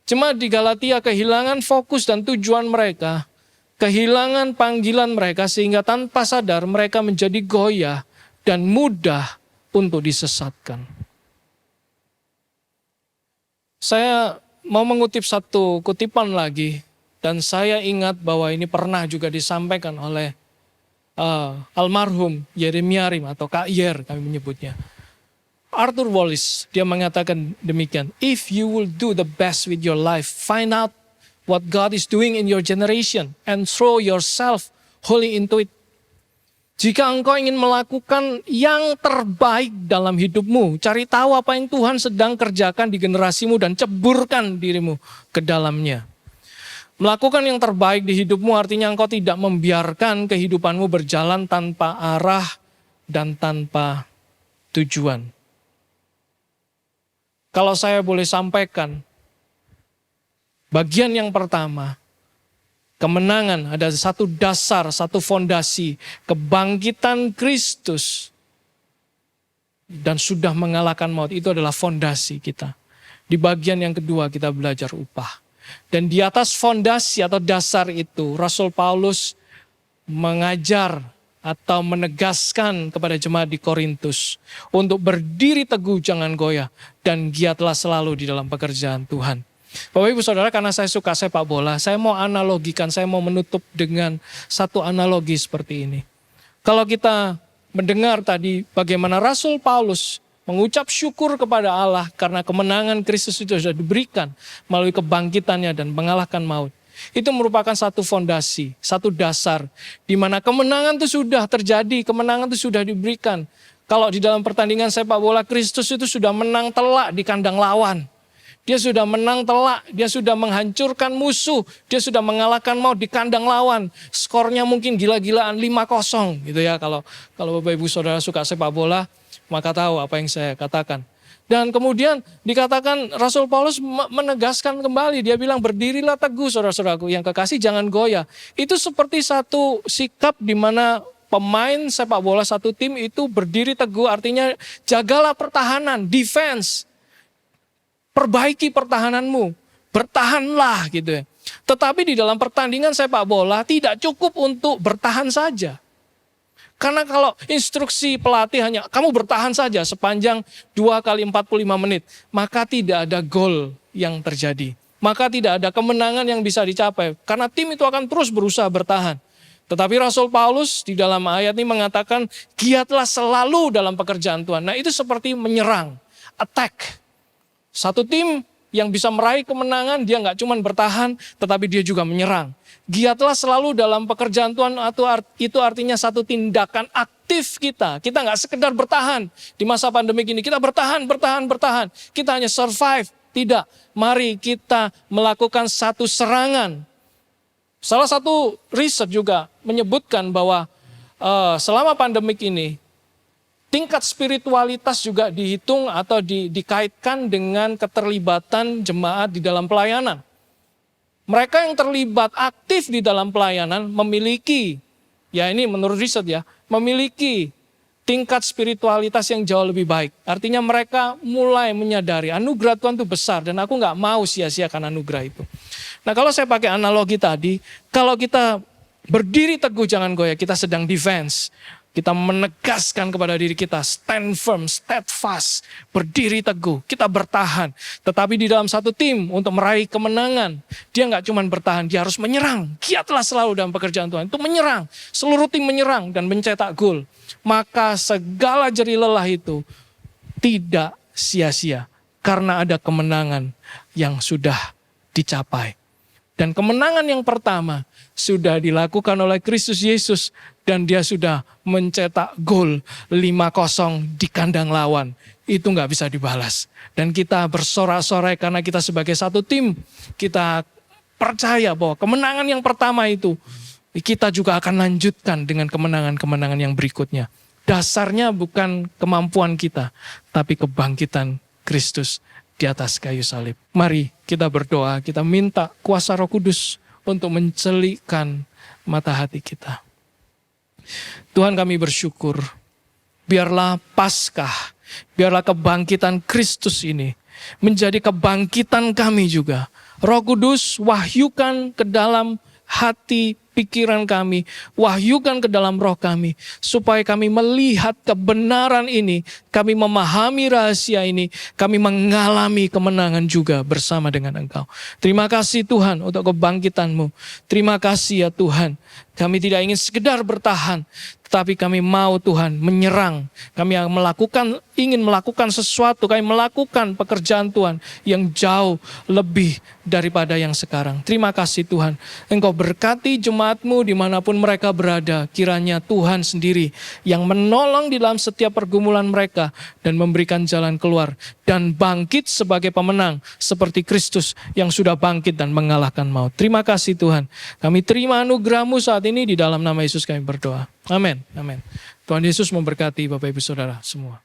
Jemaat di Galatia kehilangan fokus dan tujuan mereka. Kehilangan panggilan mereka sehingga tanpa sadar mereka menjadi goyah dan mudah untuk disesatkan. Saya mau mengutip satu kutipan lagi, dan saya ingat bahwa ini pernah juga disampaikan oleh almarhum Yeremia Rim atau Kak Yer kami menyebutnya. Arthur Wallis, dia mengatakan demikian, if you will do the best with your life, find out what God is doing in your generation and throw yourself wholly into it. Jika engkau ingin melakukan yang terbaik dalam hidupmu, cari tahu apa yang Tuhan sedang kerjakan di generasimu dan ceburkan dirimu ke dalamnya. Melakukan yang terbaik di hidupmu artinya engkau tidak membiarkan kehidupanmu berjalan tanpa arah dan tanpa tujuan. Kalau saya boleh sampaikan, bagian yang pertama, kemenangan ada satu dasar, satu fondasi, kebangkitan Kristus dan sudah mengalahkan maut, itu adalah fondasi kita. Di bagian yang kedua kita belajar upah. Dan di atas fondasi atau dasar itu, Rasul Paulus mengajar atau menegaskan kepada jemaat di Korintus untuk berdiri teguh, jangan goyah, dan giatlah selalu di dalam pekerjaan Tuhan. Bapak Ibu Saudara, karena saya suka sepak bola, saya mau analogikan, saya mau menutup dengan satu analogi seperti ini. Kalau kita mendengar tadi bagaimana Rasul Paulus mengucap syukur kepada Allah karena kemenangan Kristus itu sudah diberikan melalui kebangkitannya dan mengalahkan maut. Itu merupakan satu fondasi, satu dasar di mana kemenangan itu sudah terjadi, kemenangan itu sudah diberikan. Kalau di dalam pertandingan sepak bola, Kristus itu sudah menang telak di kandang lawan. Dia sudah menang telak, dia sudah menghancurkan musuh, dia sudah mengalahkan maut di kandang lawan. Skornya mungkin gila-gilaan 5-0 gitu ya. Kalau Bapak Ibu Saudara suka sepak bola, maka tahu apa yang saya katakan. Dan kemudian dikatakan Rasul Paulus menegaskan kembali, dia bilang berdirilah teguh saudara-saudaraku yang kekasih, jangan goyah. Itu seperti satu sikap di mana pemain sepak bola satu tim itu berdiri teguh, artinya jagalah pertahanan, defense. Perbaiki pertahananmu, bertahanlah gitu ya. Tetapi di dalam pertandingan sepak bola tidak cukup untuk bertahan saja. Karena kalau instruksi pelatih hanya kamu bertahan saja sepanjang 2 kali 45 menit, maka tidak ada gol yang terjadi. Maka tidak ada kemenangan yang bisa dicapai. Karena tim itu akan terus berusaha bertahan. Tetapi Rasul Paulus di dalam ayat ini mengatakan, giatlah selalu dalam pekerjaan Tuhan. Nah itu seperti menyerang, attack. Satu tim yang bisa meraih kemenangan, dia nggak cuma bertahan, tetapi dia juga menyerang. Giatlah selalu dalam pekerjaan Tuhan, itu artinya satu tindakan aktif kita. Kita nggak sekedar bertahan di masa pandemi ini, kita bertahan. Kita hanya survive, Tidak, mari kita melakukan satu serangan. Salah satu riset juga menyebutkan bahwa selama pandemik ini, tingkat spiritualitas juga dihitung atau dikaitkan dengan keterlibatan jemaat di dalam pelayanan. Mereka yang terlibat aktif di dalam pelayanan memiliki, ya ini menurut riset ya, memiliki tingkat spiritualitas yang jauh lebih baik. Artinya mereka mulai menyadari anugerah Tuhan itu besar dan aku nggak mau sia-siakan anugerah itu. Nah kalau saya pakai analogi tadi, kalau kita berdiri teguh jangan goyah, kita sedang defense. Kita menegaskan kepada diri kita, stand firm, steadfast, berdiri teguh, kita bertahan. Tetapi di dalam satu tim untuk meraih kemenangan, dia nggak cuma bertahan, dia harus menyerang. Giatlah selalu dalam pekerjaan Tuhan, itu menyerang. Seluruh tim menyerang dan mencetak gol. Maka segala jerih lelah itu tidak sia-sia, karena ada kemenangan yang sudah dicapai. Dan kemenangan yang pertama sudah dilakukan oleh Kristus Yesus dan dia sudah mencetak gol 5-0 di kandang lawan. Itu nggak bisa dibalas. Dan kita bersorak-sorai karena kita sebagai satu tim, kita percaya bahwa kemenangan yang pertama itu kita juga akan lanjutkan dengan kemenangan-kemenangan yang berikutnya. Dasarnya bukan kemampuan kita, tapi kebangkitan Kristus di atas kayu salib. Mari kita berdoa, kita minta kuasa Roh Kudus untuk mencelikkan mata hati kita. Tuhan kami bersyukur, biarlah Paskah, biarlah kebangkitan Kristus ini menjadi kebangkitan kami juga. Roh Kudus wahyukan ke dalam hati pikiran kami, wahyukan ke dalam roh kami, supaya kami melihat kebenaran ini, kami memahami rahasia ini, kami mengalami kemenangan juga bersama dengan Engkau. Terima kasih Tuhan untuk kebangkitan-Mu. Terima kasih ya Tuhan, kami tidak ingin sekedar bertahan, tetapi kami mau Tuhan menyerang. Kami ingin melakukan sesuatu, kami melakukan pekerjaan Tuhan yang jauh lebih daripada yang sekarang. Terima kasih Tuhan, Engkau berkati jemaat-Mu dimanapun mereka berada. Kiranya Tuhan sendiri yang menolong di dalam setiap pergumulan mereka dan memberikan jalan keluar. Dan bangkit sebagai pemenang seperti Kristus yang sudah bangkit dan mengalahkan maut. Terima kasih Tuhan, kami terima anugerah-Mu saat ini di dalam nama Yesus kami berdoa. Amin. Amin. Tuhan Yesus memberkati Bapak Ibu Saudara semua.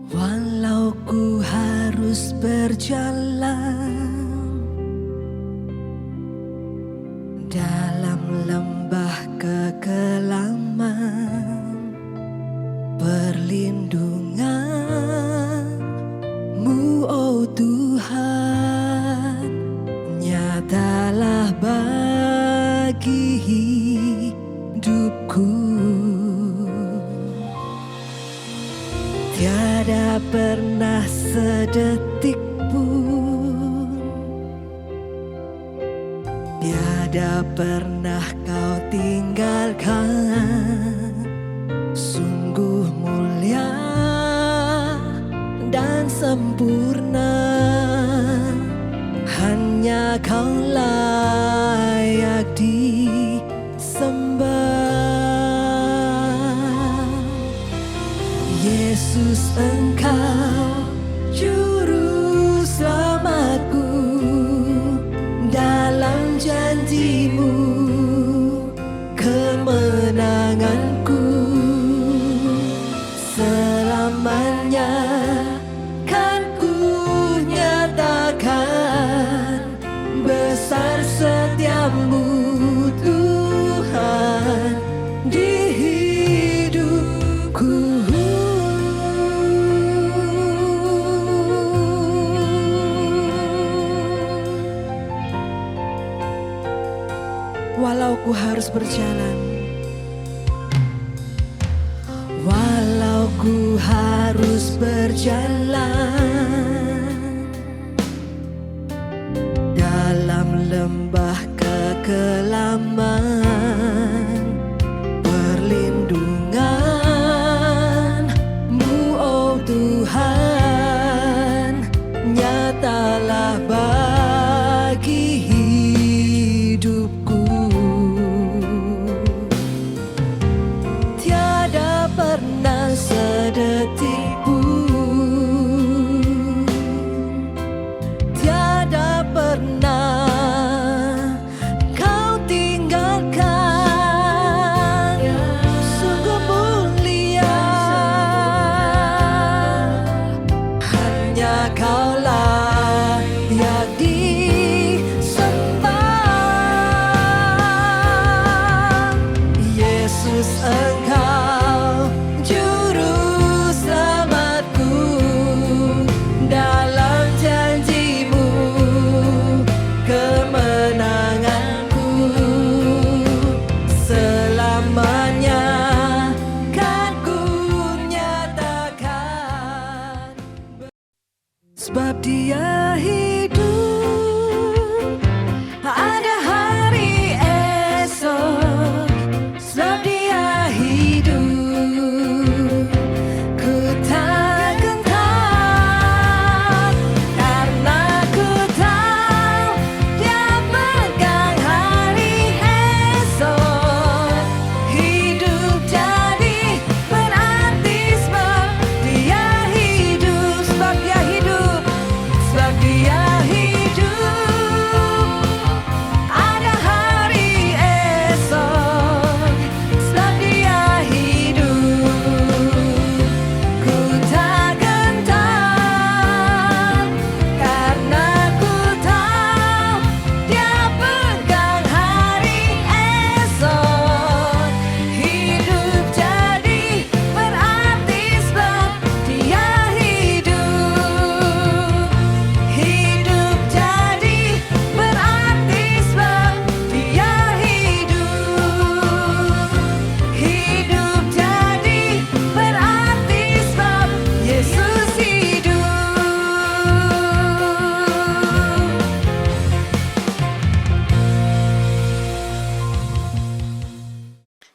Walau ku harus berjalan dalam lembah kekelaman, perlindungan-Mu oh Tuhan nyatalah bagi hidupku. Tiada pernah sedetik pun, tiada pernah Kau tinggalkan. Sungguh mulia dan sempurna, hanya Kau layak disembah. Yesus Engkau juru selamatku, dalam janji-Mu kemenanganku. Selamanya kan ku nyatakan besar setiamu Tuhan di hidupku. Walau ku harus berjalan, walau ku harus berjalan dalam lembah kekelaman, perlindungan-Mu oh Tuhan nyatalah bagi hidupku. Tiada pernah sedetik pun, sebab Dia hidup. Ada hari esok, sebab Dia hidup. Ku tak gentar, karena ku tahu Dia pegang hari esok. Hidup jadi berarti sebab Dia hidup, sebab Dia hidup, sebab Dia hidup. Ada hari esok, sebab Dia hidup. Ku tak gentar, karena ku tahu Dia pegang hari esok. Hidup jadi berarti sebab Dia hidup. Hidup jadi berarti sebab Dia hidup. Hidup jadi berarti sebab Yesus hidup.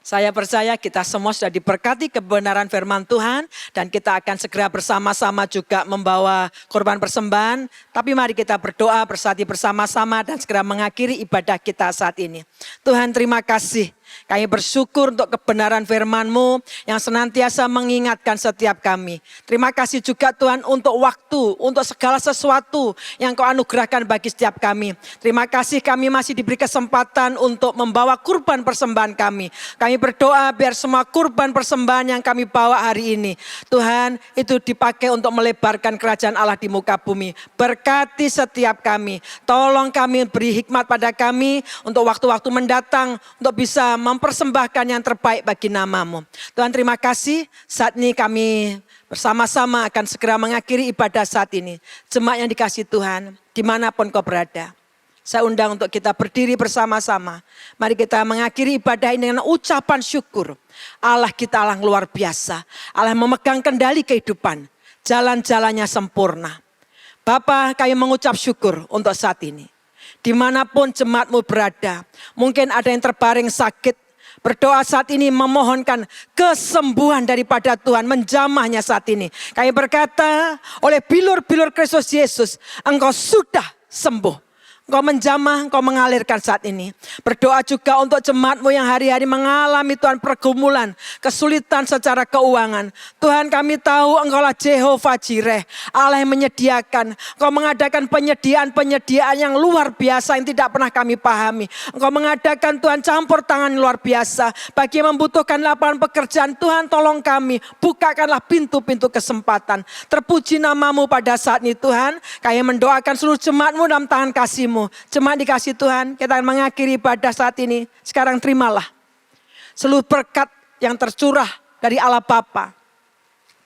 Saya percaya kita semua sudah diberkati kebenaran firman Tuhan dan kita akan segera bersama-sama juga membawa korban persembahan. Tapi mari kita berdoa bersatu bersama-sama dan segera mengakhiri ibadah kita saat ini. Tuhan, terima kasih. Kami bersyukur untuk kebenaran firman-Mu yang senantiasa mengingatkan setiap kami. Terima kasih juga Tuhan untuk waktu, untuk segala sesuatu yang Kau anugerahkan bagi setiap kami. Terima kasih kami masih diberi kesempatan untuk membawa kurban persembahan kami. Kami berdoa biar semua kurban persembahan yang kami bawa hari ini, Tuhan, itu dipakai untuk melebarkan kerajaan Allah di muka bumi. Berkati setiap kami. Tolong kami, beri hikmat pada kami untuk waktu-waktu mendatang untuk bisa mempersembahkan yang terbaik bagi nama-Mu. Tuhan, terima kasih. Saat ini kami bersama-sama akan segera mengakhiri ibadah saat ini. Jemaat yang dikasihi Tuhan, dimanapun kau berada, saya undang untuk kita berdiri bersama-sama. Mari kita mengakhiri ibadah ini dengan ucapan syukur. Allah kita Allah luar biasa. Allah memegang kendali kehidupan. Jalan-jalannya sempurna. Bapa, kami mengucap syukur untuk saat ini. Dimanapun jemaat-Mu berada, mungkin ada yang terbaring sakit, berdoa saat ini memohonkan kesembuhan daripada Tuhan menjamahnya saat ini. Kami berkata, oleh bilur-bilur Kristus Yesus, Engkau sudah sembuh. Engkau menjamah, Engkau mengalirkan saat ini. Berdoa juga untuk jemaat-Mu yang hari-hari mengalami Tuhan pergumulan, kesulitan secara keuangan. Tuhan, kami tahu Engkaulah Jehovah Jireh, Allah yang menyediakan. Engkau mengadakan penyediaan-penyediaan yang luar biasa yang tidak pernah kami pahami. Engkau mengadakan Tuhan campur tangan luar biasa. Bagi yang membutuhkan lapangan pekerjaan, Tuhan tolong kami. Bukakanlah pintu-pintu kesempatan. Terpuji nama-Mu pada saat ini Tuhan. Kami mendoakan seluruh jemaat-Mu dalam tangan kasih-Mu. Jemaat dikasih Tuhan, kita akan mengakhiri ibadah saat ini. Sekarang terimalah seluruh berkat yang tercurah dari Allah Bapa,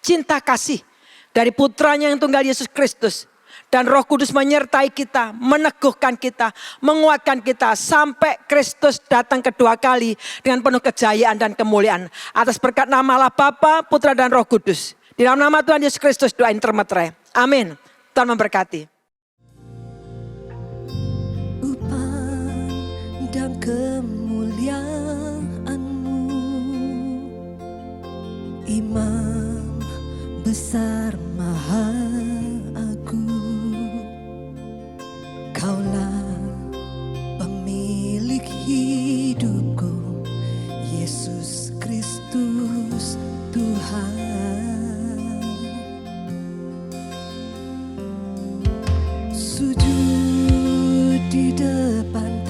cinta kasih dari putranya yang tunggal Yesus Kristus, dan Roh Kudus menyertai kita, meneguhkan kita, menguatkan kita sampai Kristus datang kedua kali dengan penuh kejayaan dan kemuliaan. Atas berkat nama Allah Bapa, Putra dan Roh Kudus, di dalam nama Tuhan Yesus Kristus doa ini termeterai. Amin. Tuhan memberkati. Dan kemuliaan-Mu, Imam besar maha agung, Kaulah pemilik hidupku, Yesus Kristus Tuhan. Sujud di depan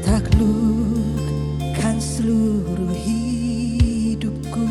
taklukkan seluruh hidupku,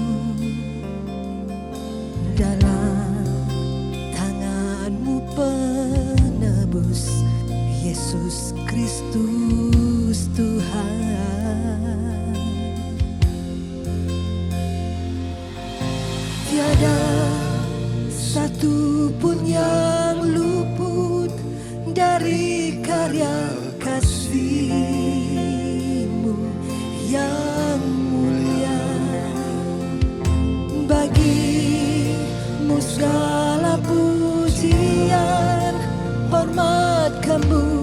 kemuliaan.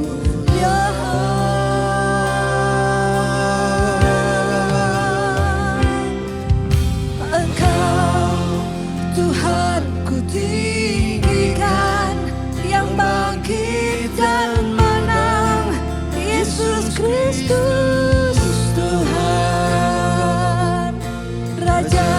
Engkau Tuhan ku tinggikan, yang bangkit dan menang, Yesus Kristus Tuhan, Raja